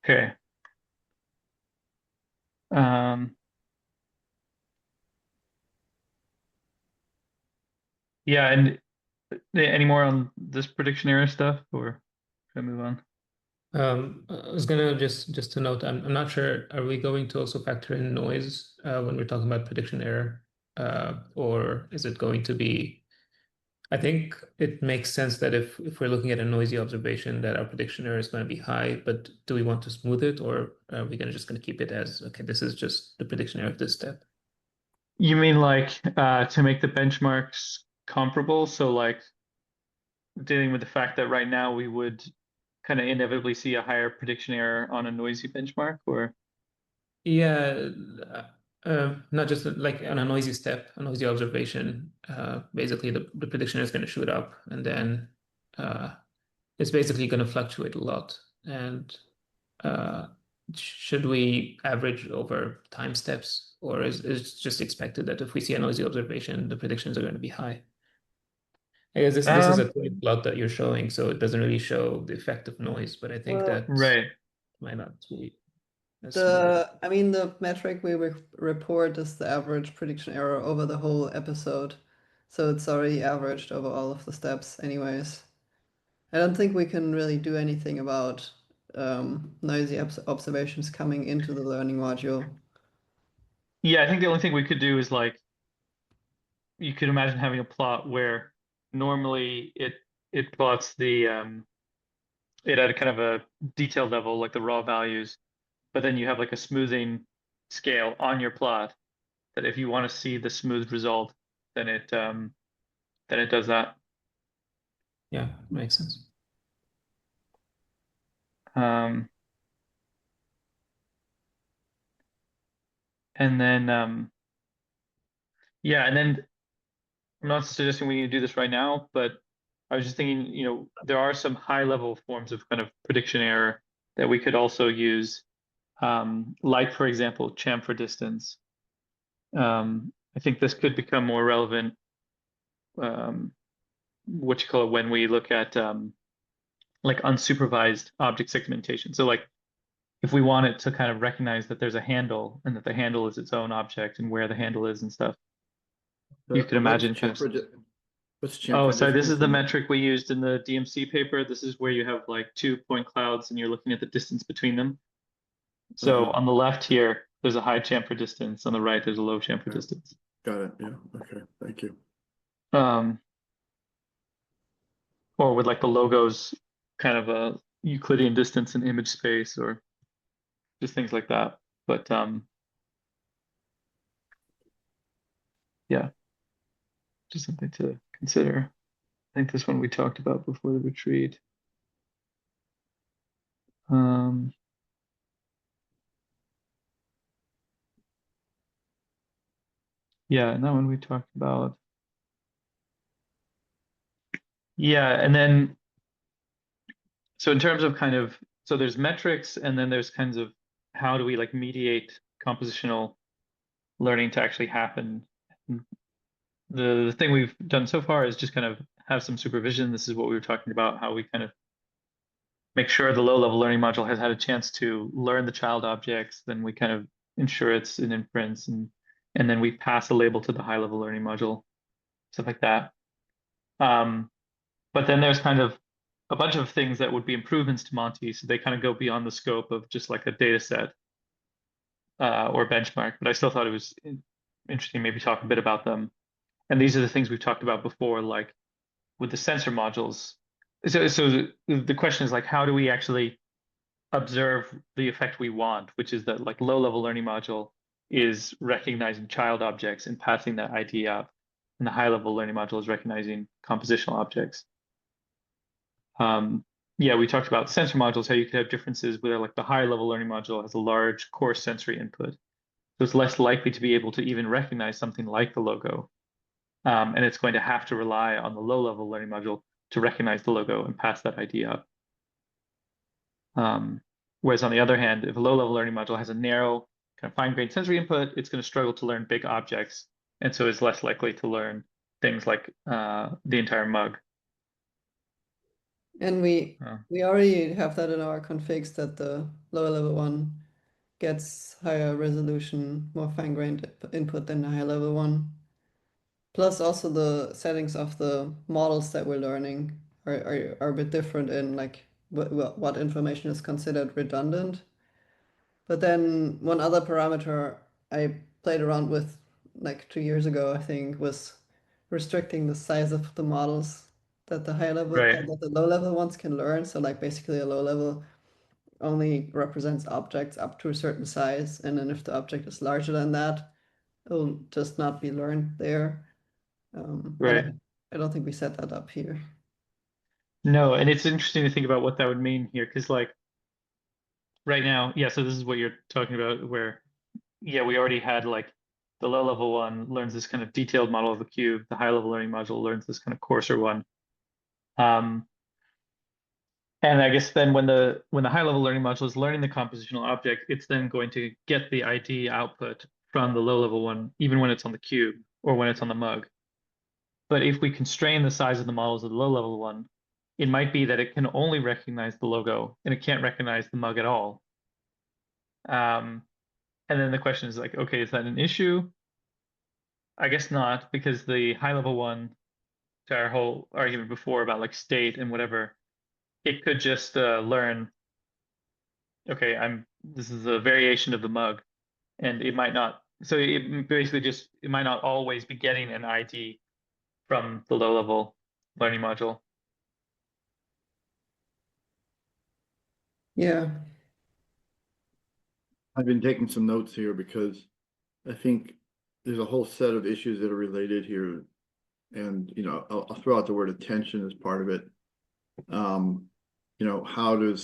Okay. Yeah, and any more on this prediction error stuff, or should I move on? I was gonna just to note, I'm not sure, are we going to also factor in noise when we're talking about prediction error? Or is it going to be, I think it makes sense that if we're looking at a noisy observation that our prediction error is going to be high, but do we want to smooth it, or are we just going to keep it as, okay, this is just the prediction error of this step? You mean like to make the benchmarks comparable? So like dealing with the fact that right now we would kind of inevitably see a higher prediction error on a noisy benchmark, or Yeah, not just like on a noisy step, a noisy observation. Basically, the prediction is going to shoot up, and then it's basically going to fluctuate a lot. And should we average over time steps, or is it just expected that if we see a noisy observation, the predictions are going to be high? I guess this is a plot that you're showing, so it doesn't really show the effect of noise, but I think Well, that right. might not be as smooth. I mean, the metric we report is the average prediction error over the whole episode. So it's already averaged over all of the steps anyways. I don't think we can really do anything about noisy observations coming into the learning module. Yeah, I think the only thing we could do is like you could imagine having a plot where normally it plots the it at a kind of a detailed level, like the raw values, but then you have like a smoothing scale on your plot that if you want to see the smooth result, then it does that. Yeah, makes sense. And then yeah, and then I'm not suggesting we need to do this right now, but I was just thinking, you know, there are some high level forms of kind of prediction error that we could also use, like for example, chamfer distance. I think this could become more relevant, what you call it, when we look at like unsupervised object segmentation. So like if we want it to kind of recognize that there's a handle and that the handle is its own object and where the handle is and stuff, you could imagine kind of. What's Oh, chamfer sorry, this is distance the in- metric we used in the DMC paper. This is where you have like 2 point clouds and you're looking at the distance between them. So Okay. on the left here, there's a high chamfer distance. On the right, there's a low chamfer Okay. distance. Got it. Yeah. Okay. Thank you. Or with like the logos, kind of a Euclidean distance in image space, or just things like that. But yeah, just something to consider. I think this one we talked about before the retreat. Yeah, and that one we talked about. Yeah, and then so in terms of kind of, so there's metrics and then there's kinds of how do we like mediate compositional learning to actually happen. The thing we've done so far is just kind of have some supervision. This is what we were talking about, how we kind of make sure the low-level learning module has had a chance to learn the child objects, then we kind of ensure it's an inference, and then we pass a label to the high-level learning module, stuff like that. But then there's kind of a bunch of things that would be improvements to Monty, so they kind of go beyond the scope of just like a data set or benchmark. But I still thought it was interesting, maybe talk a bit about them. And these are the things we've talked about before, like with the sensor modules. So the question is like, how do we actually observe the effect we want, which is that like low-level learning module is recognizing child objects and passing that ID up, and the high-level learning module is recognizing compositional objects. Yeah, we talked about sensor modules, how you could have differences where like the higher level learning module has a large core sensory input. So it's less likely to be able to even recognize something like the logo. And it's going to have to rely on the low level learning module to recognize the logo and pass that ID up. Whereas on the other hand, if a low level learning module has a narrow kind of fine-grained sensory input, it's going to struggle to learn big objects. And so it's less likely to learn things like the entire mug. And we already have that in our configs that the lower level one gets higher resolution, more fine-grained input than the high level one. Plus also the settings of the models that we're learning are a bit different in like what information is considered redundant. But then one other parameter I played around with like 2 years ago, I think, was restricting the size of the models that the high level Right. that the low level ones can learn. So like basically a low level only represents objects up to a certain size, and then if the object is larger than that, it will just not be learned there. And Right. I don't think we set that up here. No, and it's interesting to think about what that would mean here, because like right now, yeah, so this is what you're talking about, where yeah, we already had like the low level one learns this kind of detailed model of the cube, the high level learning module learns this kind of coarser one. And I guess then when the high level learning module is learning the compositional object, it's then going to get the ID output from the low level one, even when it's on the cube or when it's on the mug. But if we constrain the size of the models of the low level one, it might be that it can only recognize the logo and it can't recognize the mug at all. And then the question is like, okay, is that an issue? I guess not, because the high level one, to our whole argument before about like state and whatever, it could just learn, okay, this is a variation of the mug, and it might not. So it basically just it might not always be getting an ID from the low level learning module. Yeah. I've been taking some notes here because I think there's a whole set of issues that are related here. And, you know, I'll throw out the word attention as part of it. You know, how do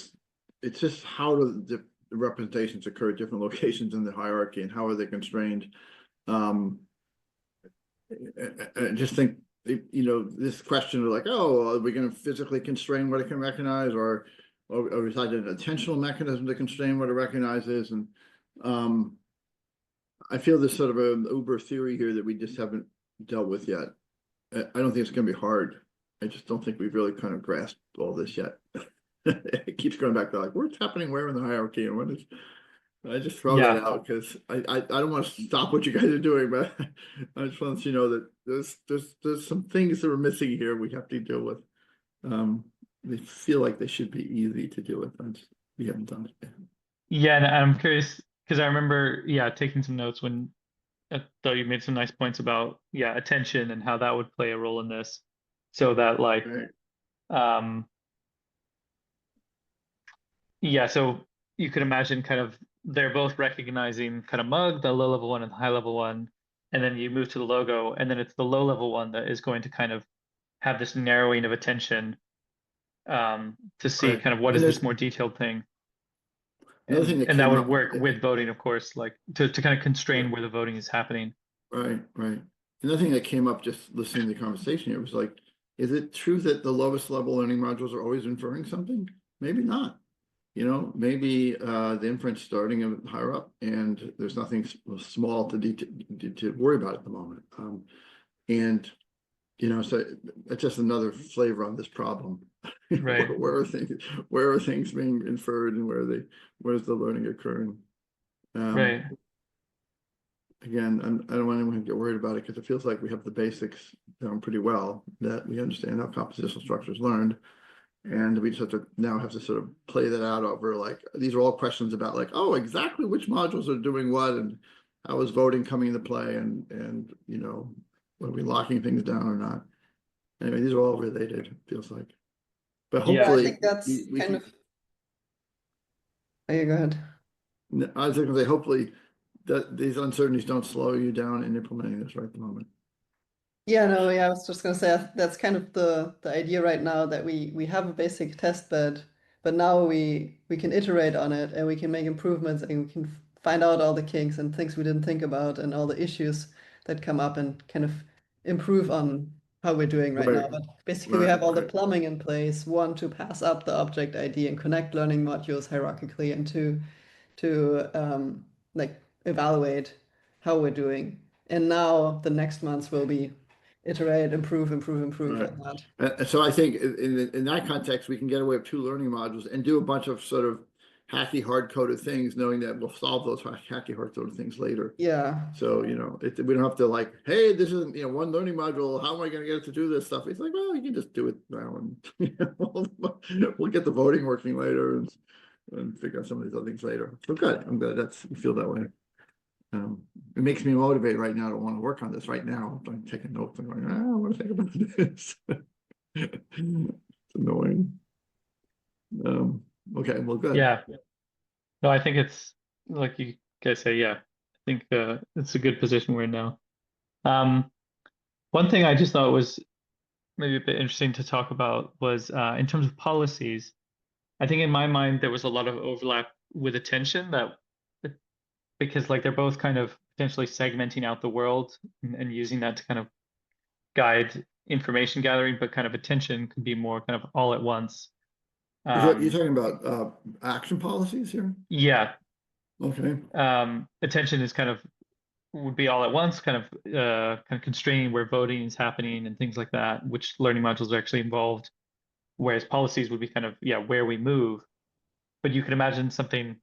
the representations occur at different locations in the hierarchy, and how are they constrained? I just think, you know, this question of like, oh, are we going to physically constrain what it can recognize, or we had an attentional mechanism to constrain what it recognizes? And I feel there's sort of an Uber theory here that we just haven't dealt with yet. I don't think it's going to be hard. I just don't think we've really kind of grasped all this yet. It keeps going back to like, what's happening where in the hierarchy, and what is. I just throw that out because I don't want to stop what you guys are doing, but I just want to let you know that there's some things that are missing here we have to deal with. They feel like they should be easy to deal with. We haven't done it yet. Yeah, and I'm curious because I remember, yeah, taking some notes when though you made some nice points about attention and how that would play a role in this, so that like Right. So you could imagine kind of they're both recognizing kind of mug, the low level one and the high level one, and then you move to the logo, and then it's the low level one that is going to kind of have this narrowing of attention to see Right. kind of what And is there's this more detailed thing. another thing that And that came would up. work with voting, of course, like to kind of constrain where the voting is happening. Right. Another thing that came up just listening to the conversation here was like, is it true that the lowest level learning modules are always inferring something? Maybe not. You know, maybe the inference starting higher up, and there's nothing small to worry about at the moment. And you know, so that's just another flavor on this problem. Right. Where are things being inferred, and where's the learning occurring? Right. Again, I don't want anyone to get worried about it, because it feels like we have the basics down pretty well, that we understand how compositional structure is learned. And we just have to sort of play that out over like, these are all questions about like, oh, exactly which modules are doing what, and how is voting coming into play, and you know, are we locking things down or not? Anyway, these are all related, it feels like. But Yeah, I hopefully, I think that's we kind can, of. Oh, yeah, go ahead. I was going to say, hopefully that these uncertainties don't slow you down in implementing this right at the moment. Yeah, no, yeah, I was just gonna say that's kind of the idea right now, that we have a basic test bed, but now we can iterate on it, and we can make improvements, and we can find out all the kinks and things we didn't think about, and all the issues that come up, and kind of improve on how we're doing right now. But basically we have all the plumbing in place, one, to pass up the object ID and connect learning modules hierarchically, and to like evaluate how we're doing. And now the next months will be iterate, improve Right. on that. So I think in that context, we can get away with 2 learning modules and do a bunch of sort of hacky hard-coded things, knowing that we'll solve those hacky hard-coded things later. Yeah. So, we don't have to like, hey, this is, one learning module. How am I going to get it to do this stuff? It's like, well, you can just do it now, and we'll get the voting working later and figure out some of these other things later. So good. I'm glad you feel that way. It makes me motivated right now to want to work on this right now. I'm taking notes and going, I want to think about this. It's annoying. Okay, well, good. Yeah. No, I think it's like you guys say, yeah. I think it's a good position we're in now. One thing I just thought was maybe a bit interesting to talk about was in terms of policies. I think in my mind there was a lot of overlap with attention because like they're both kind of potentially segmenting out the world and using that to kind of guide information gathering, but kind of attention could be more kind of all at once. You're talking about action policies here? Yeah. Okay. Attention is would be all at once, kind of constraining where voting is happening and things like that, which learning modules are actually involved. Whereas policies would be kind of, where we move. But you can imagine something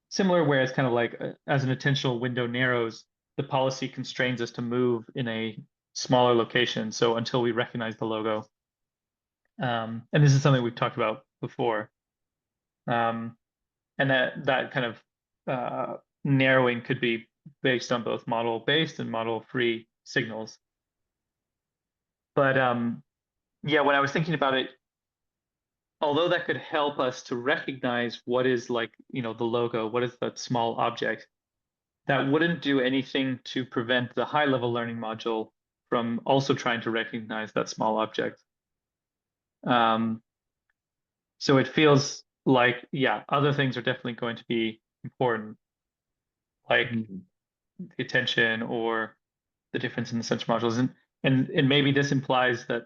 similar where it's kind of like as an attentional window narrows, the policy constrains us to move in a smaller location. So until we recognize the logo. And this is something we've talked about before. And that kind of narrowing could be based on both model-based and model-free signals. But when I was thinking about it, although that could help us to recognize what is like, the logo, what is that small object, that wouldn't do anything to prevent the high-level learning module from also trying to recognize that small object. So it feels like, other things are definitely going to be important, like the attention or the difference in the sensor modules. And maybe this implies that,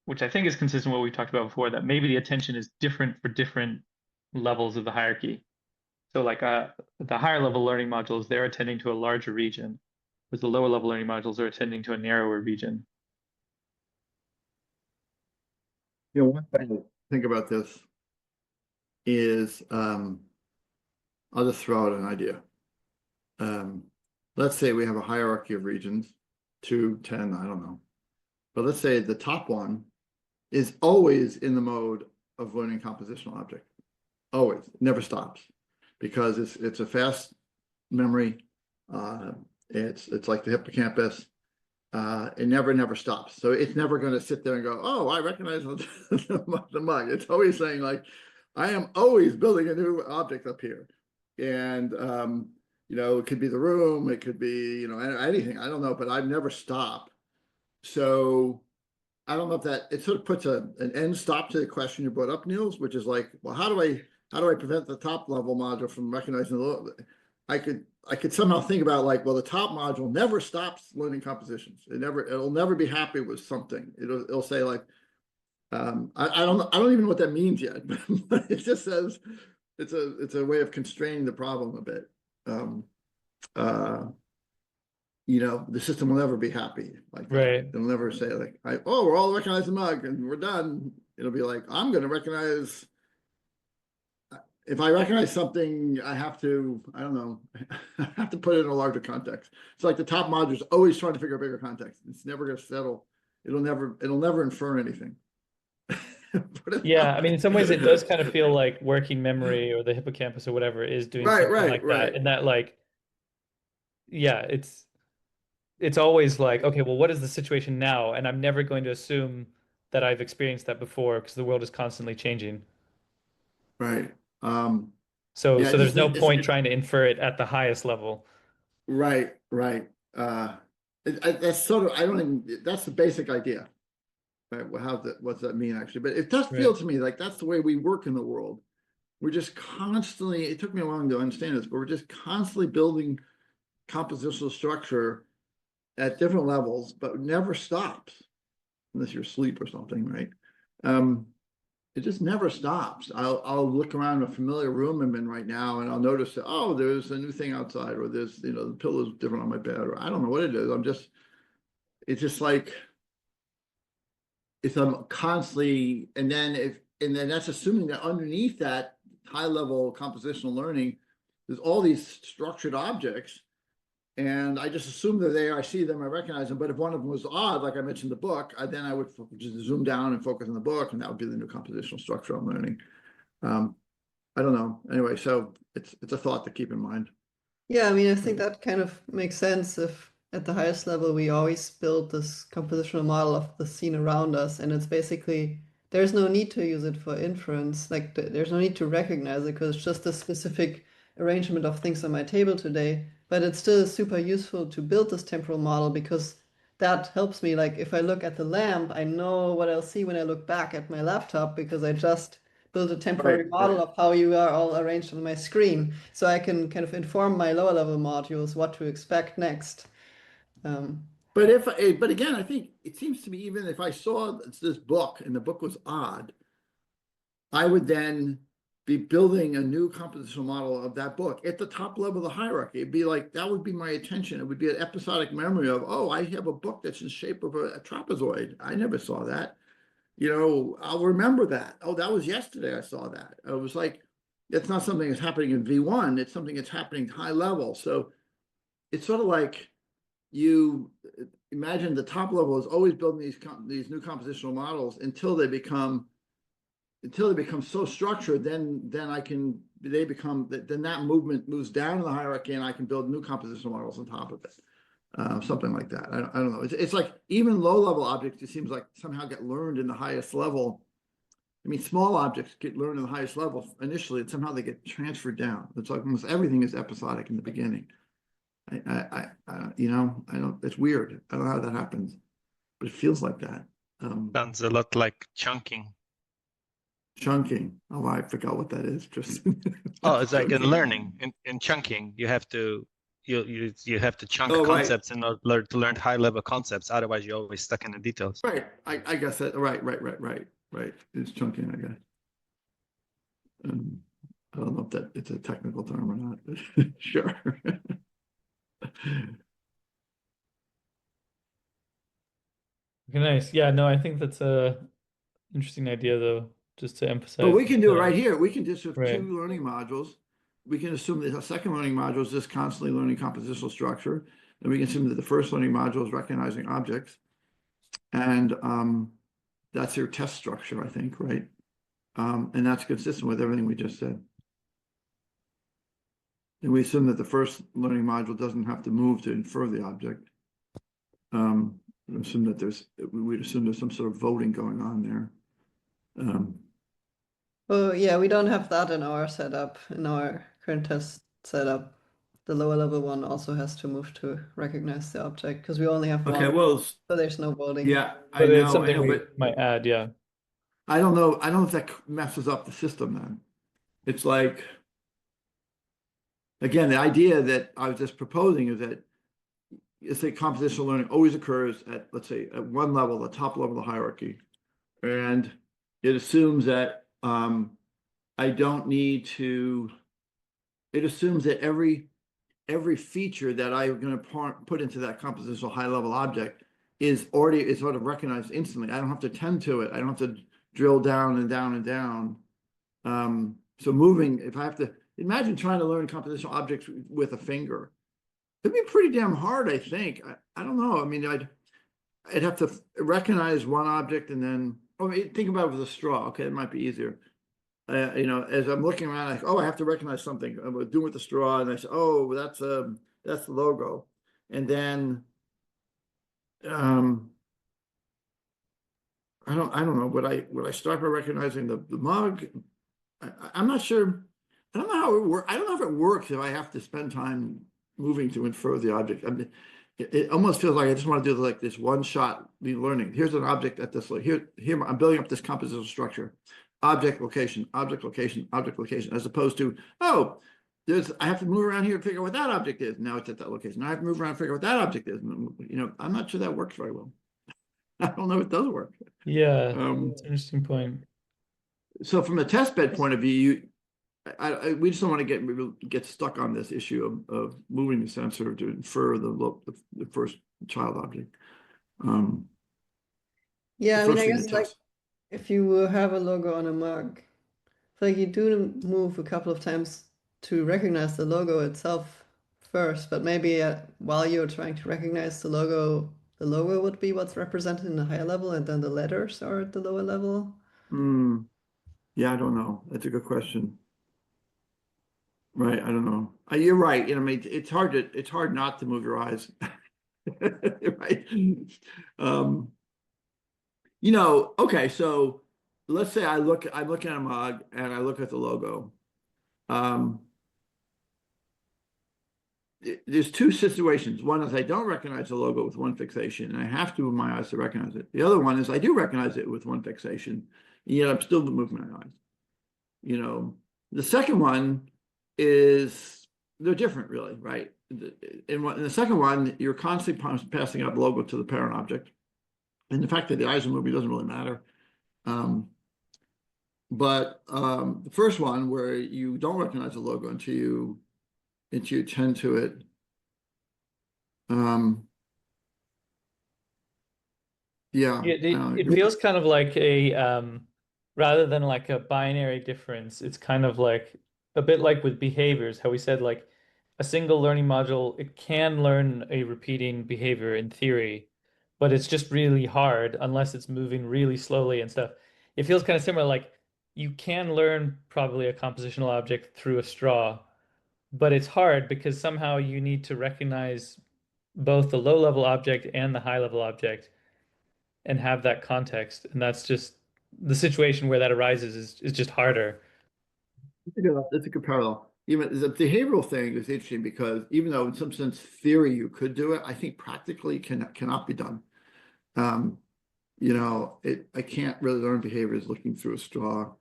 which I think is consistent with what we talked about before, that maybe the attention is different for different levels of the hierarchy. So like the higher level learning modules, they're attending to a larger region, whereas the lower level learning modules are attending to a narrower region. One thing to think about this is, I'll just throw out an idea. Let's say we have a hierarchy of regions, 2, 10, I don't know. But let's say the top one is always in the mode of learning compositional object. Always, never stops, because it's a fast memory. It's like the hippocampus. It never stops. So it's never going to sit there and go, oh, I recognize the mug. It's always saying like, I am always building a new object up here. And, it could be the room, it could be, anything, I don't know, but I've never stopped. So I don't know if that, it sort of puts an end stop to the question you brought up, Niels, which is like, well, how do I prevent the top level module from recognizing the low? I could somehow think about like, well, the top module never stops learning compositions. It'll never be happy with something. It'll say like, I don't even know what that means yet, but it just says it's a way of constraining the problem a bit. The system will never be happy like that. Right. It'll never say like, we're all recognizing the mug and we're done. It'll be like, I'm going to recognize. If I recognize something, I have to, I don't know, I have to put it in a larger context. It's like the top module is always trying to figure out bigger context. It's never going to settle. It'll never infer anything. Yeah, I mean, in some ways it does kind of feel like working memory or the hippocampus or whatever is doing something like that. And that like, it's always like, okay, well, what is the situation now? And I'm never going to assume that I've experienced that before because the world is constantly changing. Right. So there's no point trying to infer it at the highest level. Right. That's sort of, that's the basic idea. Right. Well, what's that mean actually? But it does feel to me like that's the way we work in the world. We're just constantly, it took me a while to understand this, but we're just constantly building compositional structure at different levels, but it never stops unless you're asleep or something, right? It just never stops. I'll look around a familiar room I'm in right now and I'll notice that, oh, there's a new thing outside, or there's, the pillow's different on my bed, or I don't know what it is. It's just like, if I'm constantly, and then that's assuming that underneath that high-level compositional learning, there's all these structured objects, and I just assume they're there. I see them, I recognize them. But if one of them was odd, like I mentioned the book, then I would just zoom down and focus on the book, and that would be the new compositional structure I'm learning. I don't know. Anyway, so it's a thought to keep in mind. Yeah, I mean, I think that kind of makes sense if at the highest level we always build this compositional model of the scene around us, and it's basically there's no need to use it for inference. Like there's no need to recognize it because it's just a specific arrangement of things on my table today. But it's still super useful to build this temporal model because that helps me. Like if I look at the lamp, I know what I'll see when I look back at my laptop because I just build a temporary model of how you are all arranged on my screen, so I can kind of inform my lower level modules what to expect next. But again, I think it seems to me, even if I saw this book and the book was odd, I would then be building a new compositional model of that book at the top level of the hierarchy. It'd be like, that would be my attention. It would be an episodic memory of, oh, I have a book that's in the shape of a trapezoid. I never saw that. I'll remember that. Oh, that was yesterday I saw that. It was like, it's not something that's happening in V1. It's something that's happening high level. So it's sort of like you imagine the top level is always building these new compositional models until they become so structured, then that movement moves down in the hierarchy, and I can build new compositional models on top of it. Something like that. I don't know. It's like even low-level objects, it seems like somehow get learned in the highest level. I mean, small objects get learned in the highest level initially, and somehow they get transferred down. It's like almost everything is episodic in the beginning. I don't. It's weird. I don't know how that happens, but it feels like that. Sounds a lot like chunking. Chunking. Oh, I forgot what that is. Just Oh, it's like in learning. In chunking, you have to chunk concepts in order to learn high level concepts. Otherwise, you're always stuck in the details. Right. I guess that. Right. It's chunking, I guess. I don't know if that it's a technical term or not, but sure. Okay, nice. Yeah, no, I think that's a interesting idea though, just to emphasize. But we can do it right here. We can just have Right. 2 learning modules. We can assume that the second learning module is just constantly learning compositional structure. And we can assume that the first learning module is recognizing objects. And that's your test structure, I think, right? And that's consistent with everything we just said. And we assume that the first learning module doesn't have to move to infer the object. We'd assume there's some sort of voting going on there. Well, yeah, we don't have that in our setup, in our current test setup. The lower level one also has to move to recognize the object because we only have Okay, one, well, so there's no voting. yeah, But it's I something know, we but might add, yeah. I don't know if that messes up the system then. It's like, again, the idea that I was just proposing is that let's say compositional learning always occurs at, let's say, at one level, the top level of the hierarchy. And it assumes that I don't need to, it assumes that every feature that I'm going to put into that compositional high level object is sort of recognized instantly. I don't have to tend to it. I don't have to drill down and down and down. So moving, if I have to, imagine trying to learn compositional objects with a finger. It'd be pretty damn hard, I think. I don't know. I mean, I'd have to recognize one object and then, think about it with a straw. Okay, it might be easier. As I'm looking around, like, oh, I have to recognize something. I'm doing with the straw, and I say, oh, that's the logo, and then, I don't know. Would I start by recognizing the mug? I'm not sure. I don't know how it works. I don't know if it works if I have to spend time moving to infer the object. I mean, it almost feels like I just want to do like this one-shot learning. Here's an object at this here. I'm building up this compositional structure. Object location, object location, object location, as opposed to, oh, I have to move around here to figure out what that object is. Now it's at that location. Now I have to move around and figure out what that object is. And, I'm not sure that works very well. I don't know if it does work. Yeah, that's an interesting point. So from a testbed point of view, we just don't want to get stuck on this issue of moving the sensor to infer the first child object. Yeah, I mean, I thing guess to like test. if you have a logo on a mug, feel like you do move a couple of times to recognize the logo itself first, but maybe while you're trying to recognize the logo would be what's represented in the higher level, and then the letters are at the lower level. Yeah, I don't know. That's a good question. Right, I don't know. You're right. I mean, it's hard not to move your eyes. Right. Okay, so let's say I'm looking at a mug and I look at the logo. There's two situations. One is I don't recognize the logo with one fixation, and I have to move my eyes to recognize it. The other one is I do recognize it with one fixation, and yet I'm still moving my eyes. The second one is they're different, really, right? In the second one, you're constantly passing up logo to the parent object, and the fact that the eyes are moving doesn't really matter. But the first one, where you don't recognize the logo until you tend to it. Yeah, it feels kind of like a rather than like a binary difference, it's kind of like a bit like with behaviors, how we said like a single learning module, it can learn a repeating behavior in theory, but it's just really hard unless it's moving really slowly and stuff. It feels kind of similar, like you can learn probably a compositional object through a straw, but it's hard because somehow you need to recognize both the low-level object and the high-level object and have that context. And that's just the situation where that arises is just harder. That's a good parallel. Even the behavioral thing is interesting because even though in some sense theory you could do it, I think practically cannot be done. I can't really learn behaviors looking through a straw.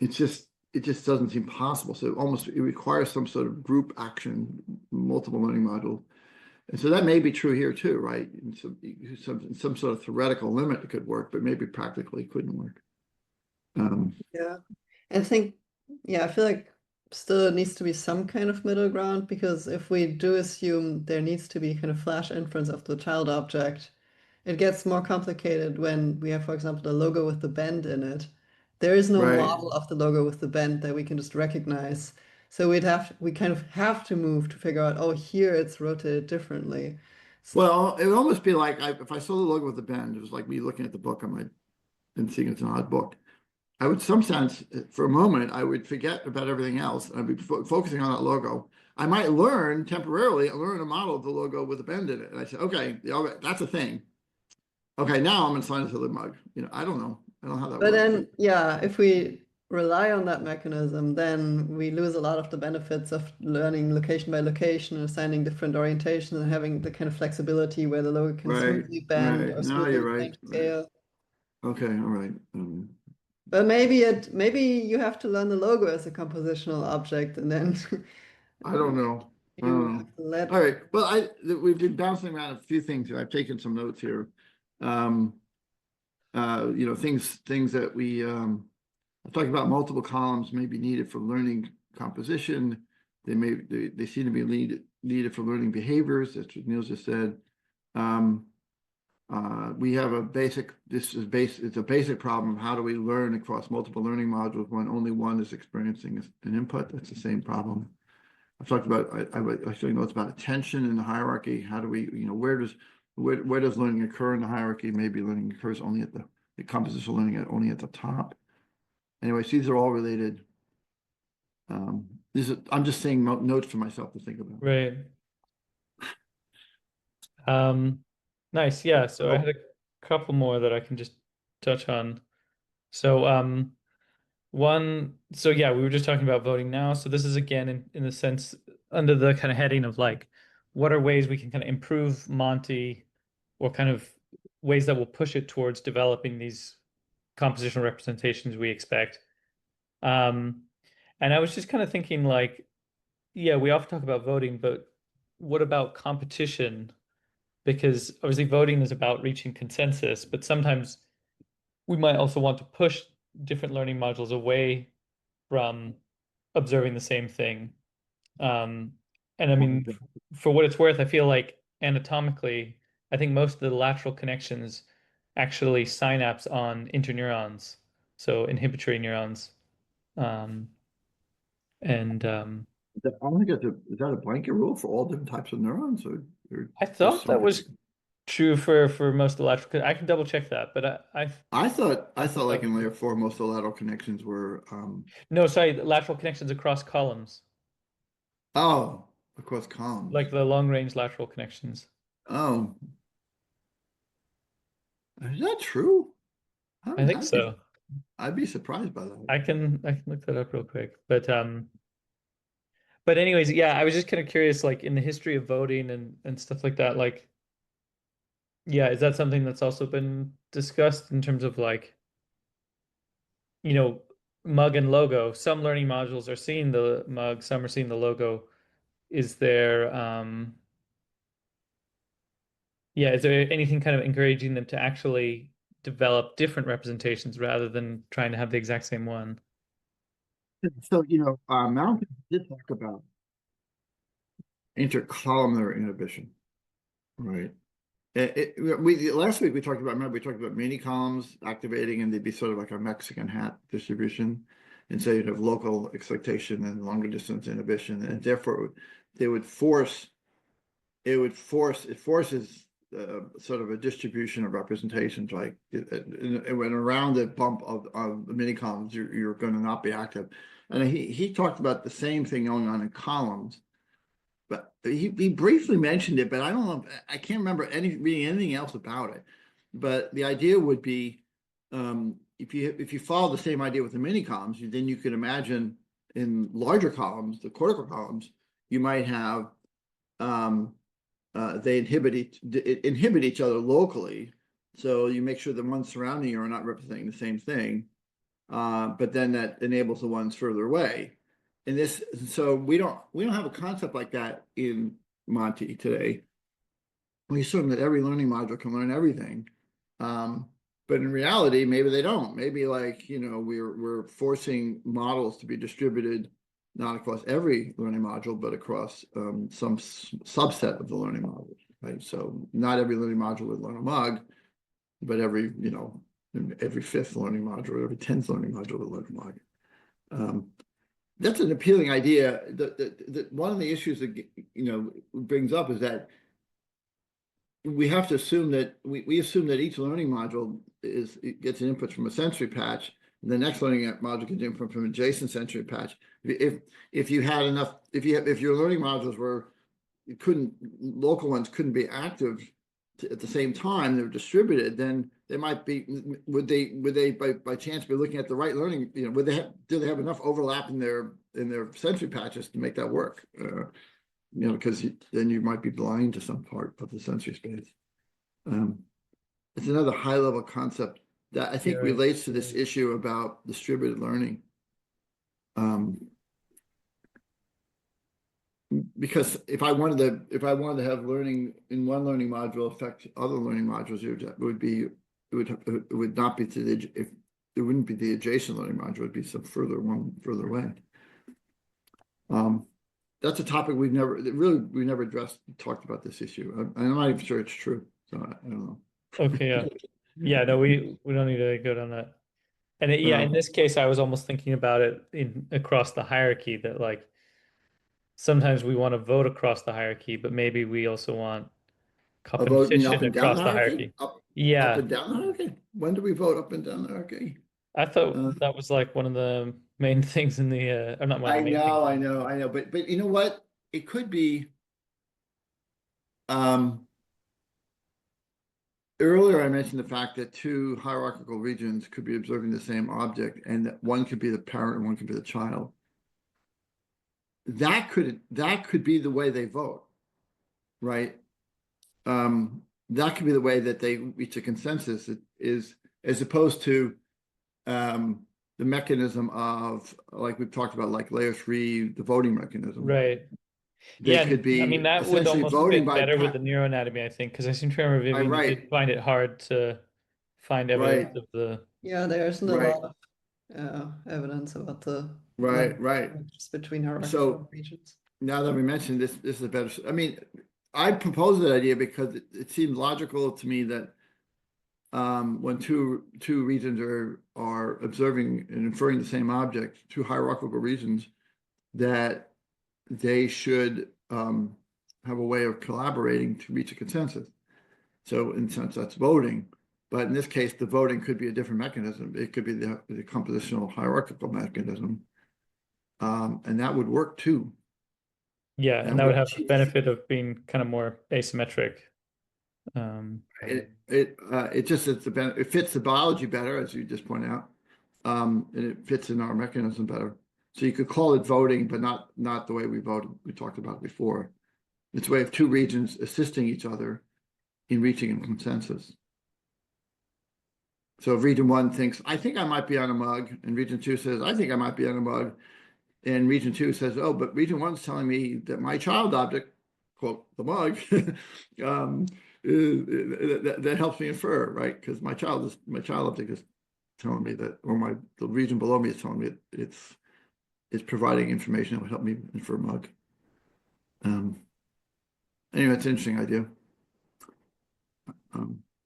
It just doesn't seem possible. So it requires some sort of group action, multiple learning modules. And so that may be true here too, right? In some sort of theoretical limit, it could work, but maybe practically couldn't work. Yeah, I think, I feel like still it needs to be some kind of middle ground, because if we do assume there needs to be kind of flash inference of the child object, it gets more complicated when we have, for example, the logo with the bend in it. There is no Right. model of the logo with the bend that we can just recognize. So we kind of have to move to figure out, oh, here it's rotated differently. Well, it would almost be like if I saw the logo with the bend, it was like me looking at the book and seeing it's an odd book. I would, some sense, for a moment, I would forget about everything else. I'd be focusing on that logo. I might temporarily learn a model of the logo with a bend in it. And I said, okay, that's a thing. Okay, now I'm assigned to the mug. I don't know. I don't know how that But works. then, if we rely on that mechanism, then we lose a lot of the benefits of learning location by location and assigning different orientations and having the kind of flexibility where the logo can smoothly bend or No, smoothly you're right. scale. Okay, all right. But maybe you have to learn the logo as a compositional object, and then I don't know. you have to let. All right. Well, we've been bouncing around a few things here. I've taken some notes here. Things that we I talked about. Multiple columns may be needed for learning composition. They seem to be needed for learning behaviors. That's what Niels just said. We have it's a basic problem. How do we learn across multiple learning modules when only one is experiencing an input? That's the same problem. I've talked about, I showed notes about attention in the hierarchy. How do we, where does learning occur in the hierarchy? Maybe learning occurs only at the compositional learning only at the top. Anyways, these are all related. I'm just saying notes for myself to think about. Right. Nice. Yeah. So I had a couple more that I can just touch on. So we were just talking about voting now. So this is again in the sense under the kind of heading of like, what are ways we can kind of improve Monty, or kind of ways that will push it towards developing these compositional representations we expect. And I was just kind of thinking like, we often talk about voting, but what about competition? Because obviously voting is about reaching consensus, but sometimes we might also want to push different learning modules away from observing the same thing. And I mean, for what it's worth, I feel like anatomically, I think most of the lateral connections actually synapse on interneurons. so inhibitory neurons. And I don't think is that a blanket rule for all different types of neurons, or I there's thought some that was particular- true for most of the lateral. I can double check that, but I thought like in that- layer 4, most of the lateral connections were no, sorry, the lateral connections across columns, oh, across columns. like the long range lateral connections. Oh, is that true? I think so. I'd be surprised by that. I can look that up real quick. But anyways, yeah, I was just kind of curious, like in the history of voting and stuff like that, like yeah, is that something that's also been discussed in terms of like, you know, mug and logo? Some learning modules are seeing the mug, some are seeing the logo. Is there yeah, is there anything kind of encouraging them to actually develop different representations rather than trying to have the exact same one? So, Malcolm did talk about intercolumnar inhibition, right? Last week we talked about, remember, we talked about mini columns activating, and they'd be sort of like a Mexican hat distribution. And so you'd have local excitation and longer distance inhibition, and therefore it forces sort of a distribution of representations, like when around the bump of the mini columns, you're going to not be active. And he talked about the same thing going on in columns, but he briefly mentioned it, but I don't know, I can't remember reading anything else about it. But the idea would be, if you follow the same idea with the mini columns, then you could imagine in larger columns, the cortical columns, you might have they inhibit each other locally, so you make sure the ones surrounding you are not representing the same thing, but then that enables the ones further away. And so we don't have a concept like that in Monty today. We assume that every learning module can learn everything, but in reality, maybe they don't. Maybe, like, we're forcing models to be distributed not across every learning module, but across some subset of the learning modules, right? So not every learning module would learn a mug, but every fifth learning module, every 10th learning module would learn a mug. That's an appealing idea. That one of the issues that brings up is that we have to assume that we assume that each learning module gets an input from a sensory patch. The next learning module gets input from adjacent sensory patch. If you had enough, if your learning modules local ones couldn't be active at the same time, they were distributed, then they might be, would they by chance be looking at the right learning, do they have enough overlap in their sensory patches to make that work? Because then you might be blind to some part of the sensory space. It's another high level concept that I think relates to this issue about distributed learning. Because if I wanted to have learning in one learning module affect other learning modules, it would not be if it wouldn't be the adjacent learning module, it would be some further away. That's a topic we've never talked about this issue. I'm not even sure it's true, so I don't know. Okay, yeah, no, we don't need to go down that. And in this case, I was almost thinking about it across the hierarchy, that like sometimes we want to vote across the hierarchy, but maybe we also want competition across the hierarchy. Up Yeah, and down the hierarchy. When do we vote up and down the hierarchy? I thought that was like one of the main things in the or not one of the main things. I know, but you know what? It could be. Earlier, I mentioned the fact that two hierarchical regions could be observing the same object, and that one could be the parent and one could be the child. That could be the way they vote, right? That could be the way that they reach a consensus. It is, as opposed to the mechanism of, like we've talked about, like layer 3, the voting mechanism. Right. They could be, I mean, that would almost fit better with the neuroanatomy, I think, because I seem to remember Vivian did find it hard to find evidence of the. Yeah, there isn't a lot of evidence about the between hierarchical regions. Now that we mentioned this is a better. I mean, I proposed that idea because it seemed logical to me that when two regions are observing and inferring the same object, two hierarchical regions, that they should have a way of collaborating to reach a consensus. So in a sense, that's voting. But in this case, the voting could be a different mechanism. It could be the compositional hierarchical mechanism. And that would work too. Yeah, And and that would what have the she- benefit of being kind of more asymmetric. It just it fits the biology better, as you just point out. And it fits in our mechanism better. So you could call it voting, but not the way we voted. We talked about it before. It's a way of two regions assisting each other in reaching a consensus. So if region 1 thinks, I think I might be on a mug, and region 2 says, I think I might be on a mug, and region 2 says, oh, but region 1's telling me that my child object, quote, the mug, that helps me infer, right? Because my child object is telling me that, or the region below me is telling me it's providing information that would help me infer mug. Anyway, it's an interesting idea.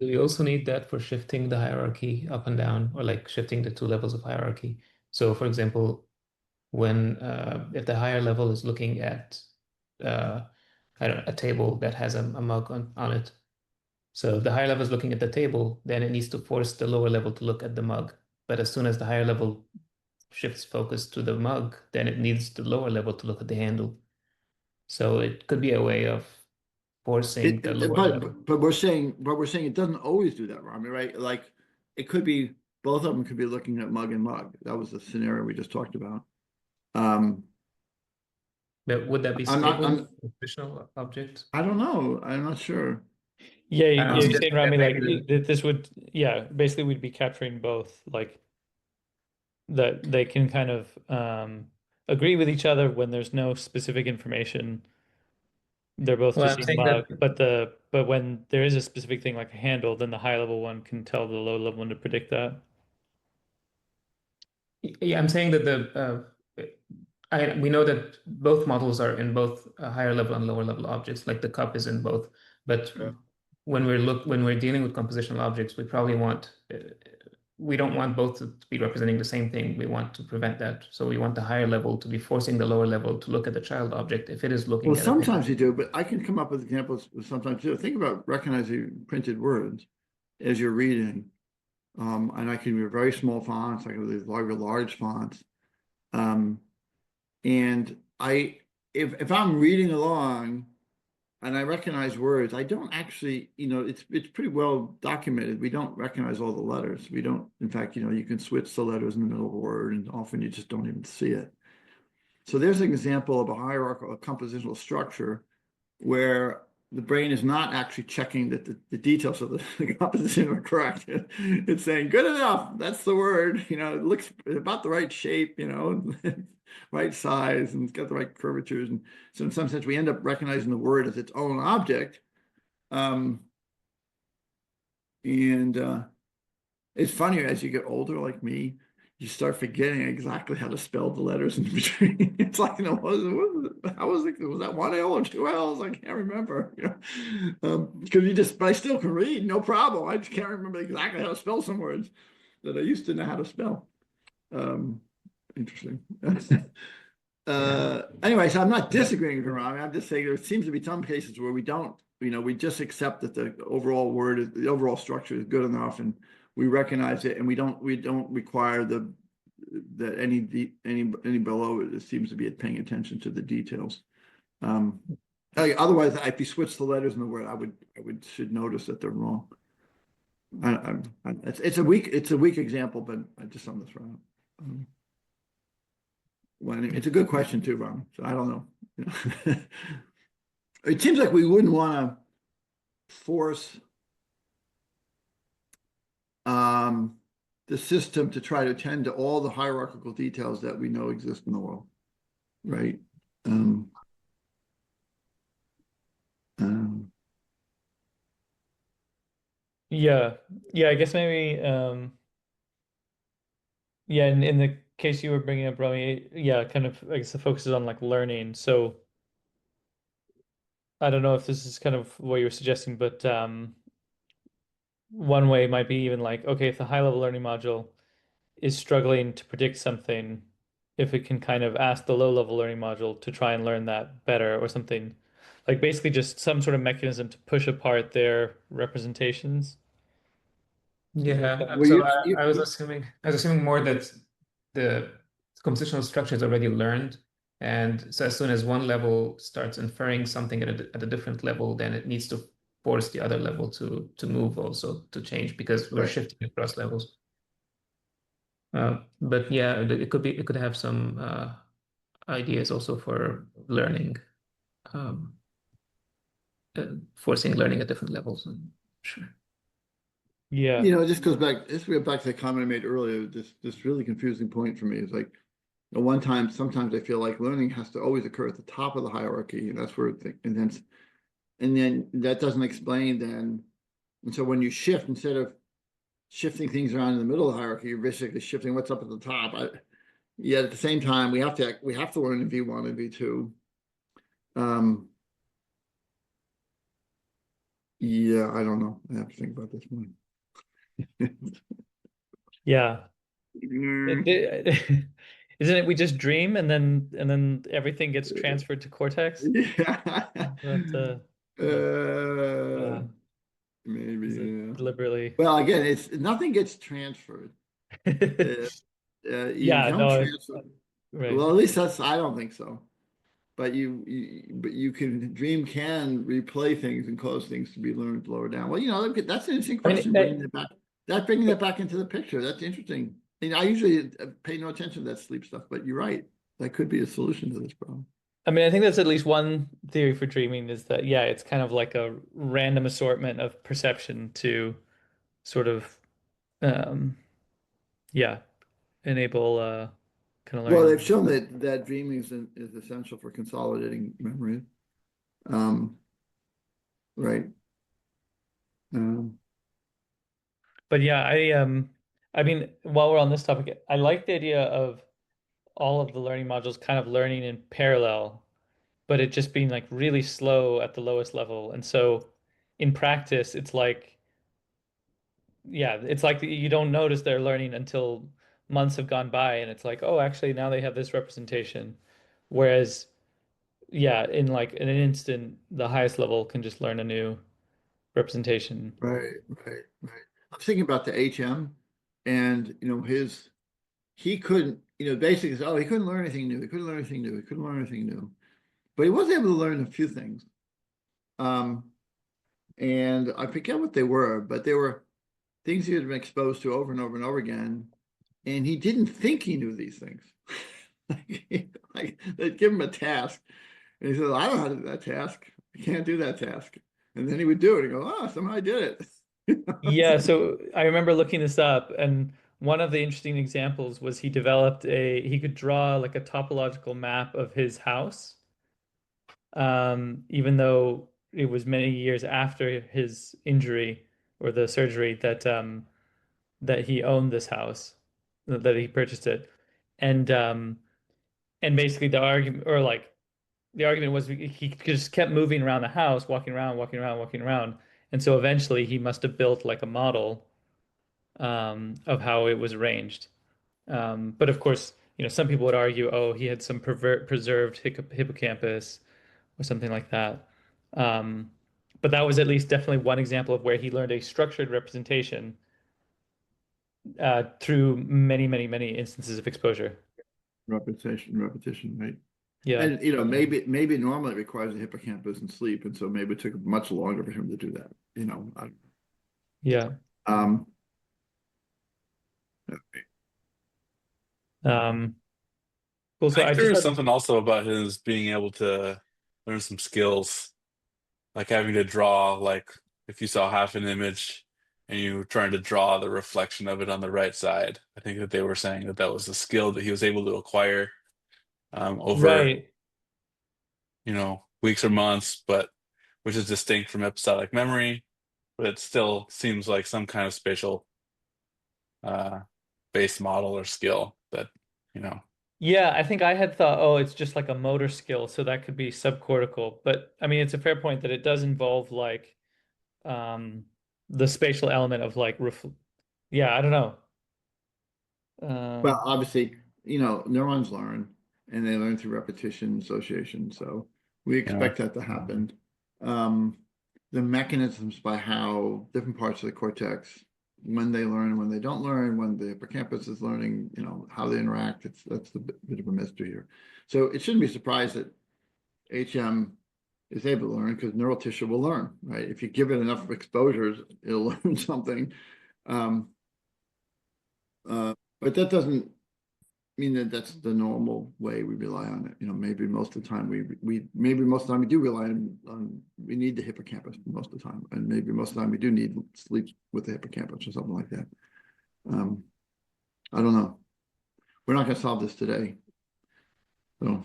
Do we also need that for shifting the hierarchy up and down, or like shifting the two levels of hierarchy? So for example, when if the higher level is looking at I don't know, a table that has a mug on it. So if the higher level is looking at the table, then it needs to force the lower level to look at the mug. But as soon as the higher level shifts focus to the mug, then it needs the lower level to look at the handle. So it could be a way of forcing the lower level. But we're saying it doesn't always do that, Rami, right? Like it could be both of them could be looking at mug and mug. That was the scenario we just talked about. But would that be I'm not- stable compositional object? I don't know. I'm not sure. Yeah, don't you're know. saying, Rami, like Maybe this would, yeah, basically we'd be capturing both, like that they can kind of agree with each other when there's no specific information. They're both Well, just I'm saying saying that- mug, but when there is a specific thing like a handle, then the high level one can tell the low level one to predict that. Yeah, I'm saying that we know that both models are in both higher level and lower level objects, like the cup is in both. But when we're dealing with compositional objects, we probably we don't want both to be representing the same thing. We want to prevent that. So we want the higher level to be forcing the lower level to look at the child object if it is looking Well, at sometimes you do, but I can come up with examples sometimes too. Think about recognizing printed words as you're reading. And I can read very small fonts, I can read large fonts. And if I'm reading along and I recognize words, I don't actually, it's pretty well documented. We don't recognize all the letters. We don't, in fact, you can switch the letters in the middle of a word and often you just don't even see it. So there's an example of a hierarchical compositional structure where the brain is not actually checking that the details of the composition are correct. It's saying, good enough, that's the word, it looks about the right shape, right size, and it's got the right curvatures. And so in some sense, we end up recognizing the word as its own object. It's funny, as you get older like me, you start forgetting exactly how to spell the letters in between. It's like, was that one L or two L's? I can't remember. Because but I still can read, no problem. I just can't remember exactly how to spell some words that I used to know how to spell. Interesting. Anyway, so I'm not disagreeing with Rami. I'm just saying there seems to be some cases where we don't, we just accept that the overall structure is good enough, and we recognize it, and we don't require that any below it seems to be paying attention to the details. Otherwise, if you switch the letters in the word, I should notice that they're wrong. It's a weak example, but I just on this round. Well, it's a good question too, Ron. So I don't know. It seems like we wouldn't want to force the system to try to attend to all the hierarchical details that we know exist in the world, right? Yeah, I guess maybe yeah, in the case you were bringing up, Rami, yeah, kind of, I guess the focus is on like learning. So I don't know if this is kind of what you were suggesting, but one way might be even like, okay, if the high level learning module is struggling to predict something, if it can kind of ask the low level learning module to try and learn that better or something, like basically just some sort of mechanism to push apart their representations. Yeah, Well, so I was assuming more that the compositional structure is already learned, and so as soon as one level starts inferring something at a different level, then it needs to force the other level to move also to change because we're Right. shifting across levels. But yeah, it could have some ideas also for learning, um, forcing learning at different levels. Sure. Yeah. it just goes back, this goes back to the comment I made earlier, this really confusing point for me is like, sometimes I feel like learning has to always occur at the top of the hierarchy, and that's where, and then that doesn't explain then. And so when you shift, instead of shifting things around in the middle of the hierarchy, you're basically shifting what's up at the top. Yet at the same time, we have to learn in V1 and V2. Yeah, I don't know. I have to think about this one. Yeah. Mm, Isn't it we just dream and then everything gets transferred to cortex? yeah. But Maybe, is it yeah. deliberately? Well, again, nothing gets transferred. You Yeah, don't no, transfer. right. Well, at least I don't think so. But dream can replay things and cause things to be learned lower down. Well, that's an interesting I mean, question. Bringing that back into the picture. That's interesting. I usually pay no attention to that sleep stuff, but you're right. That could be a solution to this problem. I mean, I think that's at least one theory for dreaming is that, yeah, it's kind of like a random assortment of perception to sort of, um, yeah, enable kind of Well, learning. they've shown that dreaming is essential for consolidating memory. Right. But yeah, I mean, while we're on this topic, I like the idea of all of the learning modules kind of learning in parallel, but it just being like really slow at the lowest level. And so in practice, it's like, yeah, it's like you don't notice they're learning until months have gone by, and it's like, oh, actually now they have this representation. Whereas, yeah, in like in an instant, the highest level can just learn a new representation. Right. I'm thinking about the HM, and he couldn't, basically, he couldn't learn anything new. He couldn't learn anything new. He couldn't learn anything new, but he was able to learn a few things. And I forget what they were, but they were things he had been exposed to over and over and over again, and he didn't think he knew these things. Like they'd give him a task, and he said, "I don't know how to do that task. I can't do that task." And then he would do it and go, "Oh, somehow I did it." Yeah, so I remember looking this up, and one of the interesting examples was he could draw like a topological map of his house, even though it was many years after his injury or the surgery that he owned this house, that he purchased it. And basically the argument was he just kept moving around the house, walking around, walking around, walking around. And so eventually he must have built like a model of how it was arranged. But of course, some people would argue, oh, he had some preserved hippocampus or something like that. Um, but that was at least definitely one example of where he learned a structured representation through many, many, many instances of exposure. Repetition, right? Yeah. And maybe normally it requires a hippocampus and sleep, and so maybe it took much longer for him to do that. Yeah. Um, Cool. So I I think there just was had, something also about his being able to learn some skills, like having to draw, like if you saw half an image and you were trying to draw the reflection of it on the right side. I think that they were saying that was a skill that he was able to acquire over, right. weeks or months, but which is distinct from episodic memory, but it still seems like some kind of spatial based model or skill that, you know. Yeah, I think I had thought, oh, it's just like a motor skill, so that could be subcortical. But I mean, it's a fair point that it does involve like um the spatial element of like yeah, I don't know. Well, obviously, neurons learn and they learn through repetition, association. So we expect that to happen. The mechanisms by how different parts of the cortex, when they learn, when they don't learn, when the hippocampus is learning, how they interact, that's a bit of a mystery here. So it shouldn't be surprised that HM is able to learn because neural tissue will learn, right? If you give it enough exposures, it'll learn something. But that doesn't mean that that's the normal way we rely on it. Maybe most of the time we do rely on we need the hippocampus most of the time, and maybe most of the time we do need sleep with the hippocampus or something like that. I don't know. We're not going to solve this today, so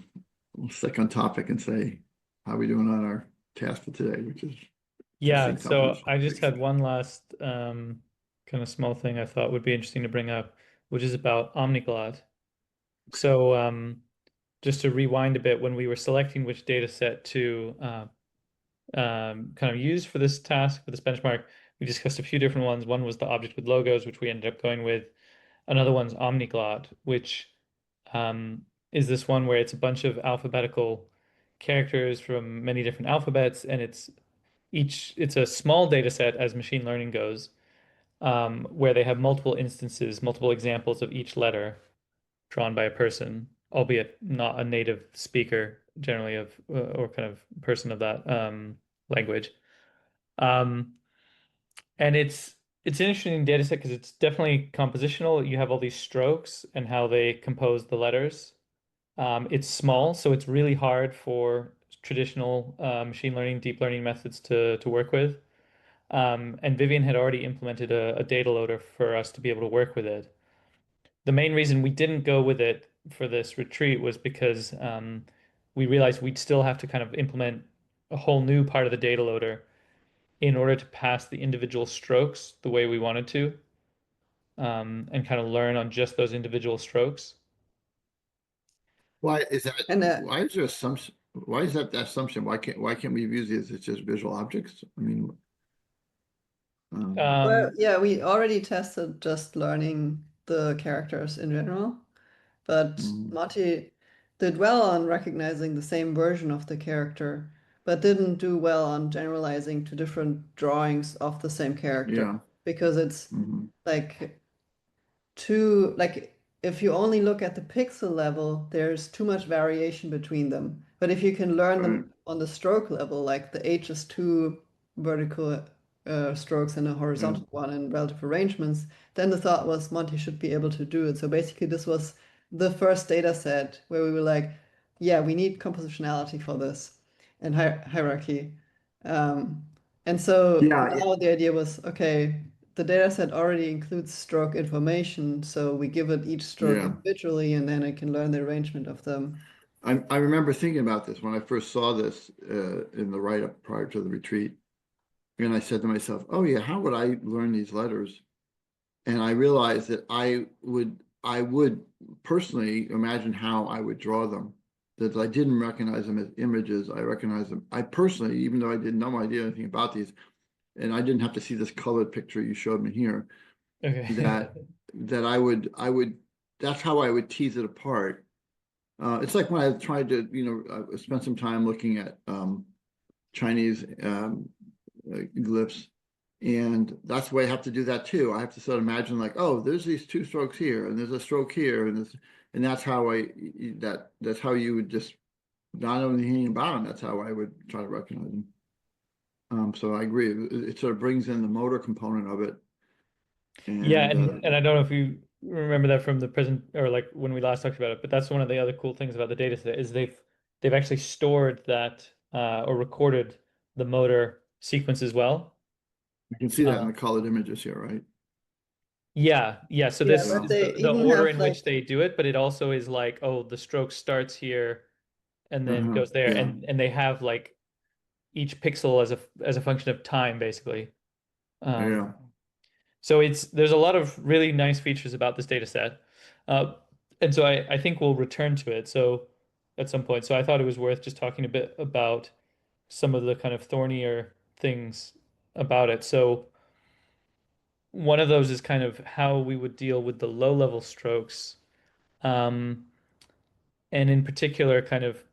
we'll stick on topic and say how are we doing on our task for today, which is Yeah, testing so composition. I just had one last kind of small thing I thought would be interesting to bring up, which is about Omniglot. So just to rewind a bit, when we were selecting which data set to kind of use for this task, for this benchmark, we discussed a few different ones. One was the object with logos, which we ended up going with. Another one's Omniglot, which is this one where it's a bunch of alphabetical characters from many different alphabets, and it's a small data set as machine learning goes, where they have multiple instances, multiple examples of each letter drawn by a person, albeit not a native speaker generally of or kind of person of that language. And it's an interesting data set because it's definitely compositional. You have all these strokes and how they compose the letters. It's small, so it's really hard for traditional machine learning, deep learning methods to work with. And Vivian had already implemented a data loader for us to be able to work with it. The main reason we didn't go with it for this retreat was because we realized we'd still have to kind of implement a whole new part of the data loader in order to pass the individual strokes the way we wanted to, and kind of learn on just those individual strokes. Why is that? And Why is there assumption? Why is that the assumption? Why can't we use these as just visual objects? I mean, well, yeah, we already tested just learning the characters in general, but Mati did well on recognizing the same version of the character, but didn't do well on generalizing to different drawings of the same character yeah. because it's Mhm. like if you only look at the pixel level, there's too much variation between them. But if you can learn them on the stroke level, like the H is two vertical strokes and a horizontal one in relative arrangements, then the thought was Monty should be able to do it. So basically, this was the first data set where we were like, yeah, we need compositionality for this and hierarchy. And so now the idea was, okay, the data set already includes stroke information, so we give it each stroke individually, and then it can learn the arrangement of them. I remember thinking about this when I first saw this in the write-up prior to the retreat. And I said to myself, oh yeah, how would I learn these letters? And I realized that I would personally imagine how I would draw them. That I didn't recognize them as images. I recognized them. I personally, even though I did no idea anything about these, and I didn't have to see this colored picture you showed me here, Okay. that I would that's how I would tease it apart. It's like when I tried to, spend some time looking at Chinese glyphs, and that's the way I have to do that too. I have to sort of imagine like, oh, there's these two strokes here, and there's a stroke here, and that's how that's how you would just not know anything about them. That's how I would try to recognize them. So I agree. It sort of brings in the motor component of it. Yeah, and I don't know if you remember that from the present or like when we last talked about it, but that's one of the other cool things about the data set is they've actually stored that or recorded the motor sequence as well. You can see that in the colored images here, right? Yeah. So Yeah, this but is they the even order have, in which they do it, but it also is like, oh, the stroke starts here and then goes there, yeah. and they have like each pixel as a function of time, basically. Yeah. So there's a lot of really nice features about this data set. And so I think we'll return to it so at some point. So I thought it was worth just talking a bit about some of the kind of thornier things about it. So one of those is kind of how we would deal with the low level strokes. And in particular, kind of,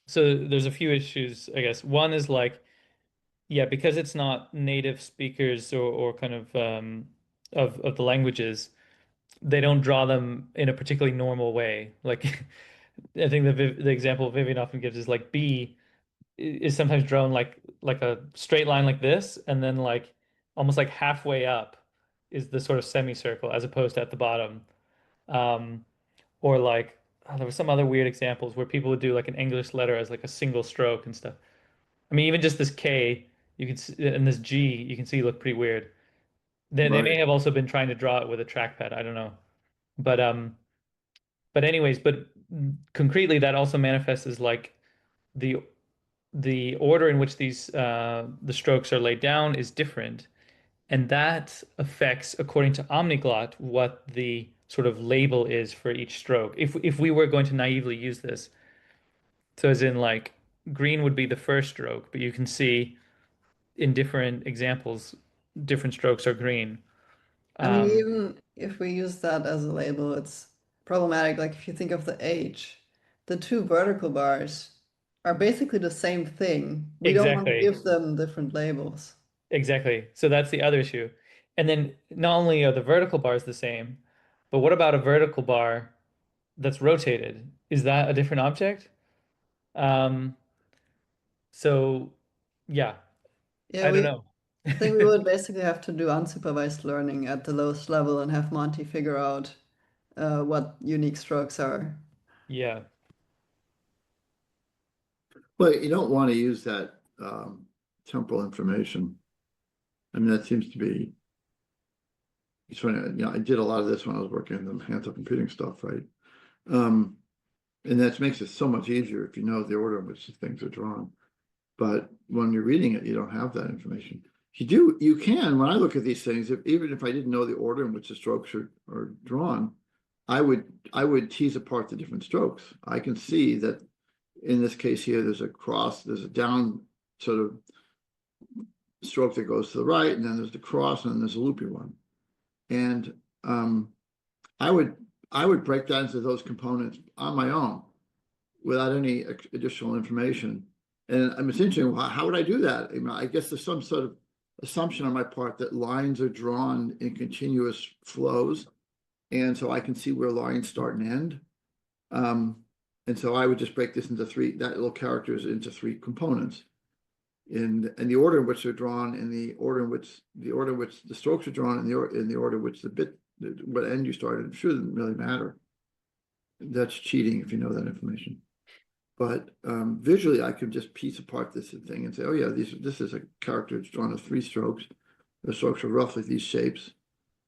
so there's a few issues, I guess. One is like, yeah, because it's not native speakers or kind of of the languages, they don't draw them in a particularly normal way. Like I think the example Vivian often gives is like B is sometimes drawn like a straight line like this, and then like almost like halfway up is the sort of semicircle as opposed to at the bottom. Or like there were some other weird examples where people would do like an English letter as like a single stroke and stuff. I mean, even just this K, you can see, and this G, you can see look pretty weird. They may Right. have also been trying to draw it with a trackpad. I don't know, but anyways, but concretely, that also manifests as like the the order in which these the strokes are laid down is different, and that affects, according to Omniglot, what the sort of label is for each stroke. If we were going to naively use this, so as in like green would be the first stroke, but you can see in different examples, different strokes are green. I mean, even if we use that as a label, it's problematic. Like if you think of the age, the two vertical bars are basically the same thing. We don't want to Exactly. give them different labels. Exactly. So that's the other issue. And then not only are the vertical bars the same, but what about a vertical bar that's rotated? Is that a different object? Um, so yeah, Yeah, I don't know. I think we would basically have to do unsupervised learning at the lowest level and have Monty figure out what unique strokes are. Yeah. But you don't want to use that temporal information. I mean, that seems to be, it's funny, you know, I did a lot of this when I was working on the hands-on computing stuff, right? And that makes it so much easier if you know the order in which the things are drawn. But when you're reading it, you don't have that information. You can, when I look at these things, even if I didn't know the order in which the strokes are drawn, I would tease apart the different strokes. I can see that in this case here, there's a cross, there's a down sort of stroke that goes to the right, and then there's the cross, and then there's a loopy one. And I would break that into those components on my own without any additional information. And it's interesting, how would I do that? I mean, I guess there's some sort of assumption on my part that lines are drawn in continuous flows. And so I can see where lines start and end. And so I would just break this into that little characters into three components. And the order in which they're drawn, and the order in which the strokes are drawn, and the order in which what end you started, shouldn't really matter. That's cheating if you know that information. But visually, I could just piece apart this thing and say, oh yeah, this is a character that's drawn as 3 strokes. The strokes are roughly these shapes.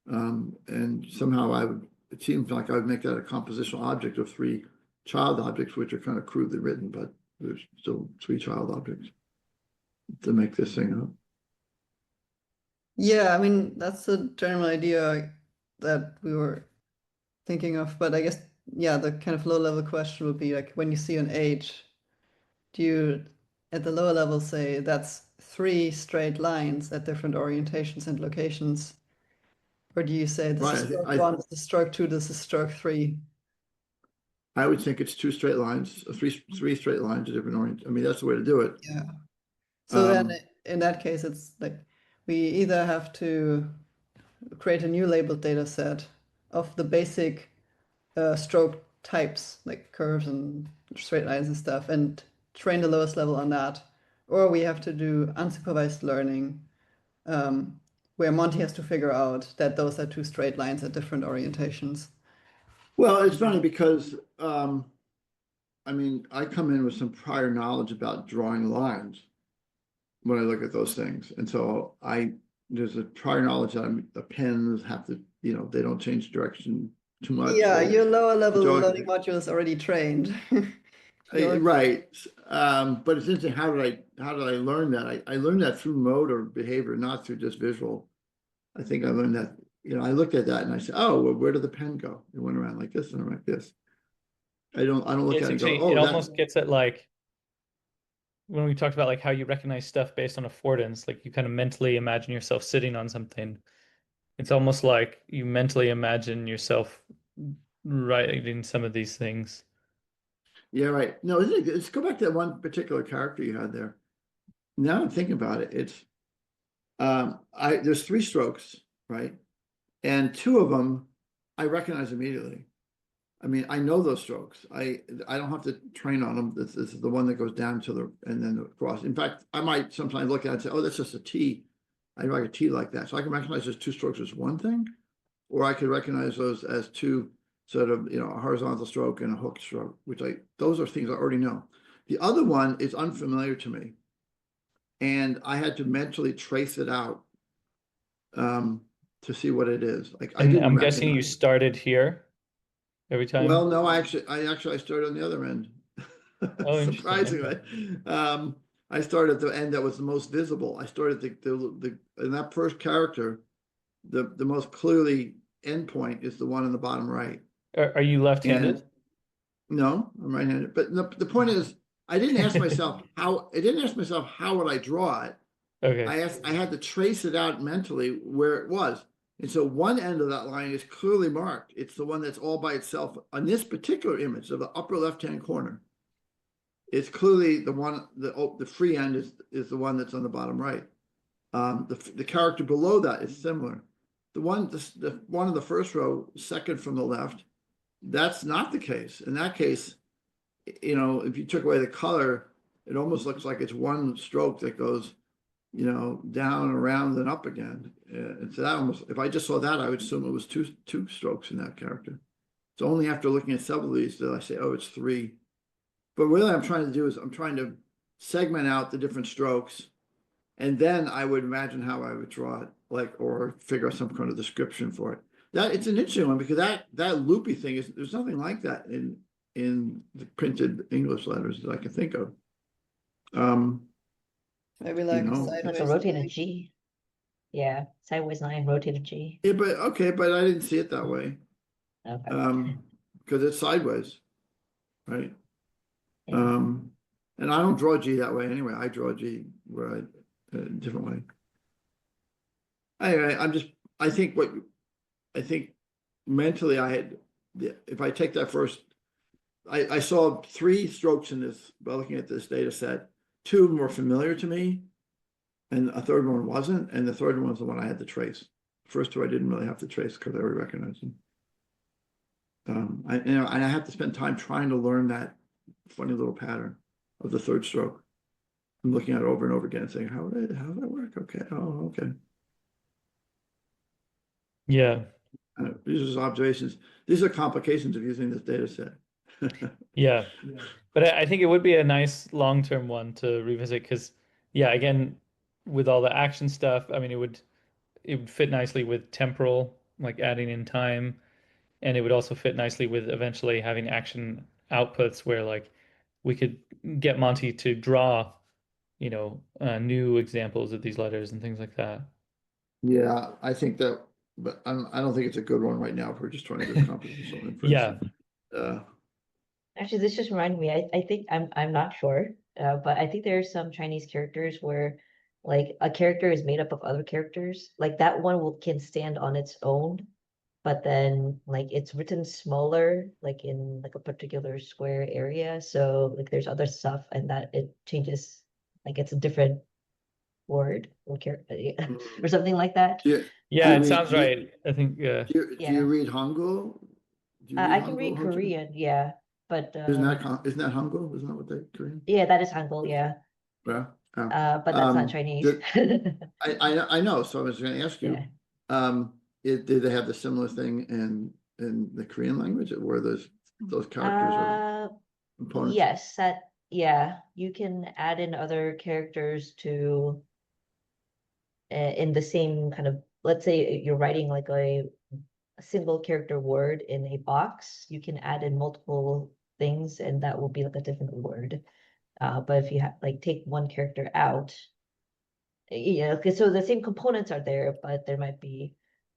And somehow it seems like I would make that a compositional object of 3 child objects, which are kind of crudely written, but there's still 3 child objects to make this thing up. Yeah, I mean, that's the general idea that we were thinking of, but I guess, yeah, the kind of low-level question would be like, when you see an age, do you, at the lower level, say that's 3 straight lines at different orientations and locations? Or do you say this is stroke 1, this is stroke 2, this is stroke 3? I would think it's 2 straight lines, 3 straight lines at different orient. I mean, that's the way to do it. Yeah. So then in that case, it's like we either have to create a new labeled data set of the basic stroke types, like curves and straight lines and stuff, and train the lowest level on that, or we have to do unsupervised learning, where Monty has to figure out that those are 2 straight lines at different orientations. Well, it's funny because I mean, I come in with some prior knowledge about drawing lines when I look at those things, and so there's a prior knowledge that the pens have to, you know, they don't change direction too much. Yeah, your lower level learning module is already trained. Right. But it's interesting, how did I learn that? I learned that through mode or behavior, not through just visual. I think I learned that, you know, I looked at that and I said, oh, well, where did the pen go? It went around like this and like this. I don't look at it and go, oh, it almost gets at like when we talked about like how you recognize stuff based on affordance, like you kind of mentally imagine yourself sitting on something. it's almost like you mentally imagine yourself writing some of these things. Yeah, right. No, let's go back to that one particular character you had there. Now I'm thinking about it. It's there's 3 strokes, right? And 2 of them I recognize immediately. I mean, I know those strokes. I don't have to train on them. This is the one that goes down to the and then across. In fact, I might sometimes look at it and say, "Oh, that's just a T." I write a T like that, so I can recognize those 2 strokes as one thing, or I could recognize those as 2 sort of, a horizontal stroke and a hook stroke, those are things I already know. The other one is unfamiliar to me, and I had to mentally trace it out to see what it is. Like I And didn't I'm guessing you recognize. started here every time. Well, no, I started on the other end. Oh, interesting. Surprisingly, I started at the end that was the most visible. I started the in that first character, the most clearly endpoint is the one in the bottom right. Are you left-handed? And no, I'm right-handed. But the point is, I didn't ask myself how. I didn't ask myself how would I draw it. Okay. I had to trace it out mentally where it was. And so one end of that line is clearly marked. It's the one that's all by itself on this particular image of the upper left-hand corner. It's clearly the one, the free end is the one that's on the bottom right. The character below that is similar. The one in the first row, second from the left, that's not the case. In that case, if you took away the color, it almost looks like it's one stroke that goes down and around and up again. And so that almost, if I just saw that, I would assume it was two strokes in that character. It's only after looking at several of these that I say, oh, it's 3. But really I'm trying to do is I'm trying to segment out the different strokes, and then I would imagine how I would draw it, or figure out some kind of description for it. It's an interesting one because that loopy thing there's nothing like that in the printed English letters that I can think of. Maybe like a Like a sideways rotated line. G. Yeah, sideways line, rotated G. Yeah, but I didn't see it that way. Okay. Because it's sideways, right? Yeah. And I don't draw G that way anyway. I draw G a different way. Anyway, I think mentally if I take that first, I saw 3 strokes in this by looking at this data set. 2 were familiar to me, and a third one wasn't, and the third one was the one I had to trace. The first 2 I didn't really have to trace because I already recognized them. And I have to spend time trying to learn that funny little pattern of the third stroke. I'm looking at it over and over again and saying, how does that work? Okay, oh, okay. Yeah. These are observations. These are complications of using this data set. Yeah. But I think it would be a nice long-term one to revisit because, yeah, again, with all the action stuff, I mean, it would fit nicely with temporal, like adding in time, and it would also fit nicely with eventually having action outputs where like we could get Monty to draw, new examples of these letters and things like that. Yeah, I think that, but I don't think it's a good one right now if we're just trying to do compositional inference. Yeah. Actually, this just reminded me. I think I'm not sure, but I think there are some Chinese characters where like a character is made up of other characters. Like that one can stand on its own, but then like it's written smaller, like in like a particular square area. So like there's other stuff, and that it changes, like it's a different word or character or something like that. Yeah, it sounds right. I think do you read Hangul? I can read Korean, yeah, but isn't that Hangul? Isn't that what they Korean? yeah, that is Hangul, yeah. Yeah. But that's not Chinese. I know. So I was going to ask you, did they have the similar thing in the Korean language where those characters are components? Yes, you can add in other characters to in the same kind of, let's say you're writing like a single character word in a box, you can add in multiple things and that will be like a different word. But if you take one character out, so the same components are there, but there might be.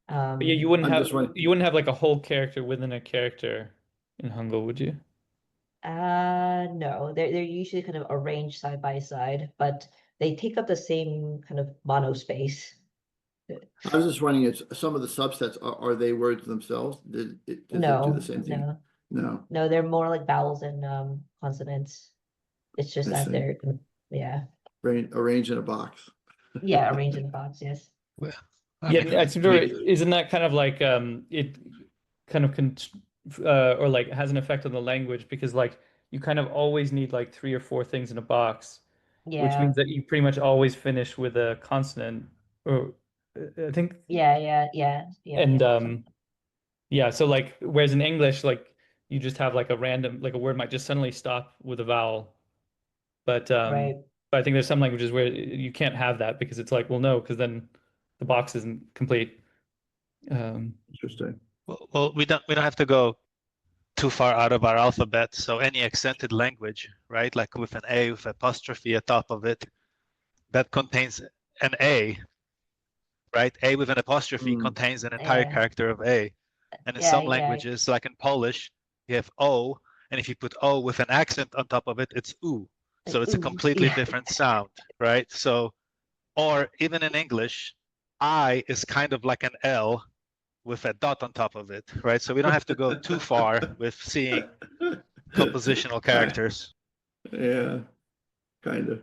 But yeah, you wouldn't have like a whole character within a character in Hangul, would you? No, they're usually kind of arranged side by side, but they take up the same kind of monospace. I was just wondering, it's some of the subsets, are they words themselves? Does it do the No, same thing? no, No, no, they're more like vowels and consonants. It's just I that see. they're, yeah, Arranged in a box. yeah, arranged in a box, yes. Well, Yeah, mean, I seem to isn't that kind of like it kind of or like has an effect on the language because like you kind of always need like 3 or 4 things in a box, which Yeah, means that you pretty much always finish with a consonant or I think yeah. and yeah, so like whereas in English like you just have like a random like a word might just suddenly stop with a vowel. But Right. but I think there's some languages where you can't have that because it's like, well, no, because then the box isn't complete. Interesting. well, we don't have to go too far out of our alphabet. So any accented language, right, like with an A with apostrophe atop of it, that contains an A, right? A with an apostrophe contains an entire Yeah. character of A. And in some languages, like in Polish, you have O, and if you put O with an accent on top of it, it's U. So it's a completely different sound, right? So, or even in English, I is kind of like an L with a dot on top of it, right? So we don't have to go too far with seeing compositional characters. Yeah, kind of.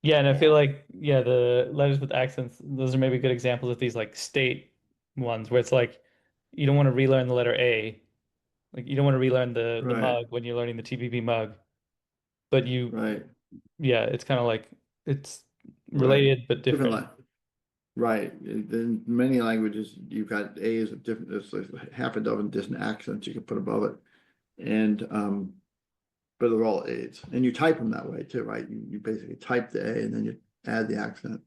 Yeah, and I feel like the letters with accents, those are maybe good examples of these like state ones where it's like you don't want to relearn the letter A. Like you don't want to relearn the Right. mug when you're learning the TBB mug. But you Right. yeah, it's kind of like it's Right. related but different. Right. In many languages, you've got A's of different, there's like half a dozen different accents you can put above it. And but they're all A's. And you type them that way too, right? You basically type the A and then you add the accent.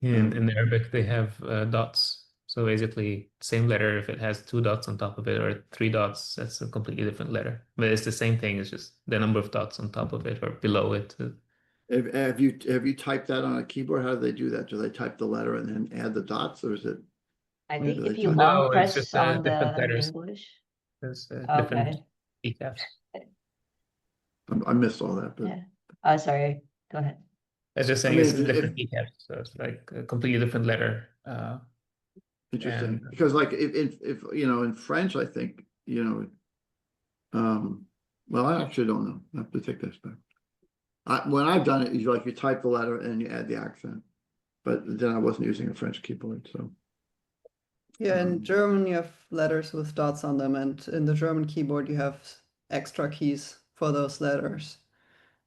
In Arabic, they have dots. So basically, same letter, if it has 2 dots on top of it or 3 dots, that's a completely different letter. But it's the same thing. It's just the number of dots on top of it or below it. Have you typed that on a keyboard? How do they do that? Do they type the letter and then add the dots, or is it? I Or think do if they you type- No, long it's press just on different the letters. English. There's Okay. different keycaps. I missed all that, but Yeah. Oh, sorry. Go ahead. It's just I saying mean, it's if- different keycaps. So it's like a completely different letter. interesting, And- because like if you know, in French, I think, you know, well, I actually don't know. I have to take this back. When I've done it, you type the letter and you add the accent, but then I wasn't using a French keyboard, so. Yeah, in German you have letters with dots on them, and in the German keyboard you have extra keys for those letters.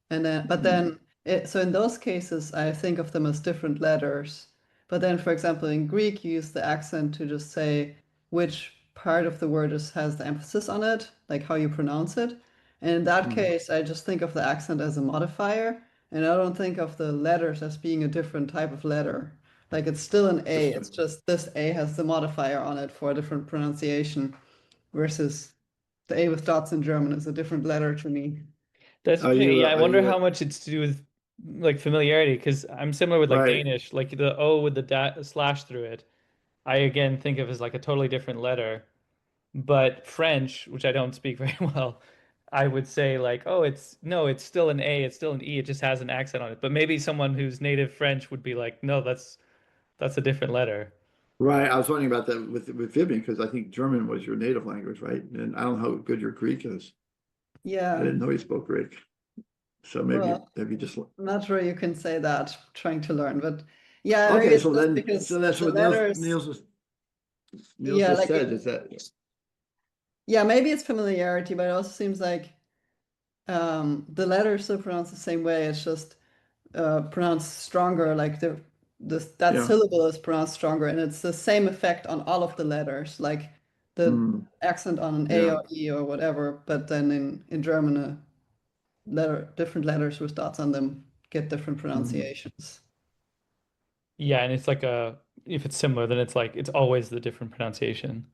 And then, but then, so in those cases, I think of them as different letters. But then, for example, in Greek, you use the accent to just say which part of the word has the emphasis on it, like how you pronounce it. And in that case, I just think of the accent as a modifier, and I don't think of the letters as being a different type of letter. Like it's still an A, it's just this A has the modifier on it for a different pronunciation, versus the A with dots in German is a different letter to me. That's Are okay. you, Yeah, I are wonder you, how much it's to do with like familiarity because I'm similar with like Right. Danish, like the O with the slash through it. I again think of as like a totally different letter. But French, which I don't speak very well, I would say like, oh, it's still an A, it's still an E, it just has an accent on it. But maybe someone who's native French would be like, no, that's a different letter. Right, I was wondering about that with Vivian, because I think German was your native language, right? And I don't know how good your Greek is. I Yeah, didn't know you spoke Greek. So maybe, well, maybe just, I'm not sure you can say that trying to learn, but yeah, maybe okay, it's so just then, because so that's the what letters, Niels yeah, just like said, is that, yeah, maybe it's familiarity, but it also seems like the letters still pronounced the same way. It's just pronounced stronger, like that Yeah. syllable is pronounced stronger, and it's the same effect on all of the letters, like the accent on an A Yeah. or E or whatever. But then in German, different letters with dots on them get different pronunciations. Yeah, and it's like if it's similar, then it's like it's always the different pronunciation.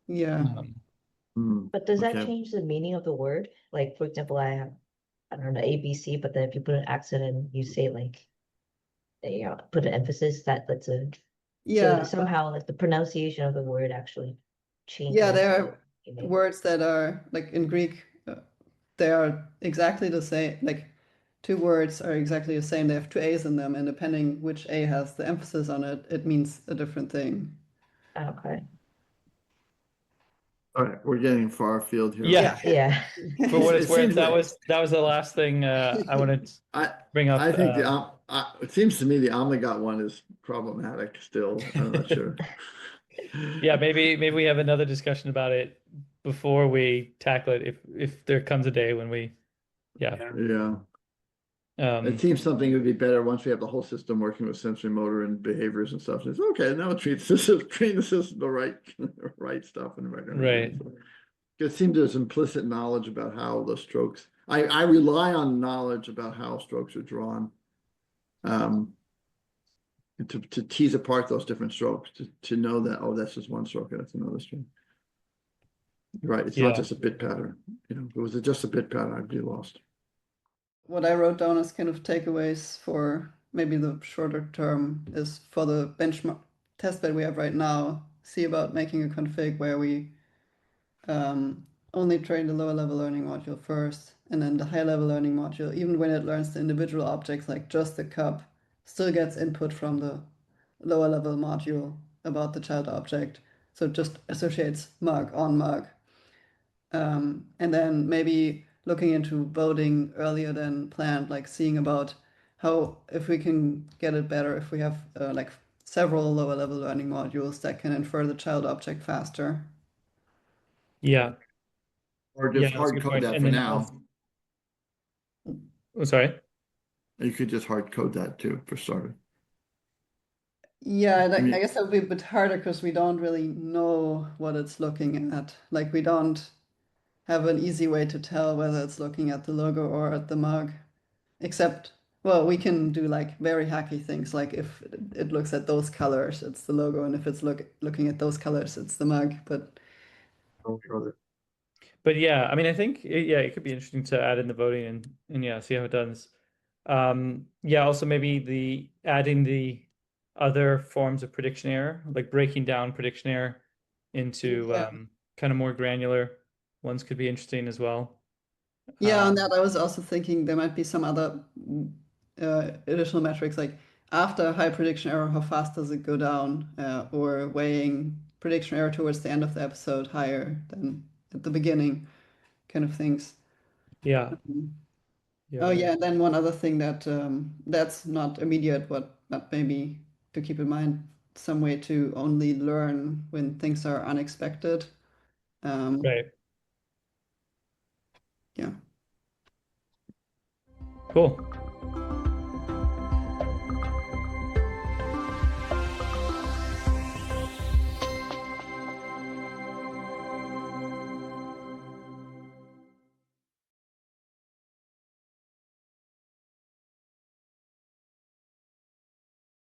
Yeah. But does that Okay. change the meaning of the word? Like, for example, I don't know, ABC, but then if you put an accent and you say like, you know, put an emphasis, that's so Yeah. somehow like the pronunciation of the word actually changes. Yeah, there are the meaning. words that are like in Greek, they are exactly the same. Like two words are exactly the same. They have two A's in them, and depending which A has the emphasis on it, it means a different thing. Okay. All right, we're getting far afield here. Yeah. Yeah. For what it's It worth, seems that like- was the last thing I wanted to I bring up. I think it seems to me the Omniglot one is problematic still. I'm not sure. Yeah, maybe we have another discussion about it before we tackle it, if there comes a day when we, yeah. Yeah. It seems something would be better once we have the whole system working with sensory motor and behaviors and stuff. It's okay, now treat the system the right stuff and Right. It seems there's implicit knowledge about how the strokes. I rely on knowledge about how strokes are drawn. To tease apart those different strokes, to know that, oh, that's just one stroke and that's another stroke. Right, it's not just a bit pattern. You know, if it was just a bit pattern, I'd be lost. What I wrote down as kind of takeaways for maybe the shorter term is for the benchmark testbed we have right now, see about making a config where we only train the lower level learning module first, and then the high level learning module, even when it learns the individual objects like just the cup, still gets input from the lower level module about the child object. So it just associates mug on mug. And then maybe looking into voting earlier than planned, like seeing about how, if we can get it better, if we have like several lower level learning modules that can infer the child object faster. Yeah. Or Yeah, just that's a hard good code point. that And for then now. also- Oh, sorry. You could just hard code that too, for starters. Yeah, I mean- I guess that would be a bit harder because we don't really know what it's looking at. Like we don't have an easy way to tell whether it's looking at the logo or at the mug. Except, well, we can do like very hacky things, like if it looks at those colors, it's the logo, and if it's looking at those colors, it's the mug. But But yeah, I mean, I think it could be interesting to add in the voting and yeah, see how it does. Yeah, also maybe adding the other forms of prediction error, like breaking down prediction error into Yeah. kind of more granular ones could be interesting as well. Yeah, on that I was also thinking there might be some other additional metrics, like after high prediction error, how fast does it go down, or weighing prediction error towards the end of the episode higher than at the beginning, kind of things. Yeah. Oh yeah, and then one other thing that that's not immediate, but maybe to keep in mind, some way to only learn when things are unexpected. Right. Yeah. Cool.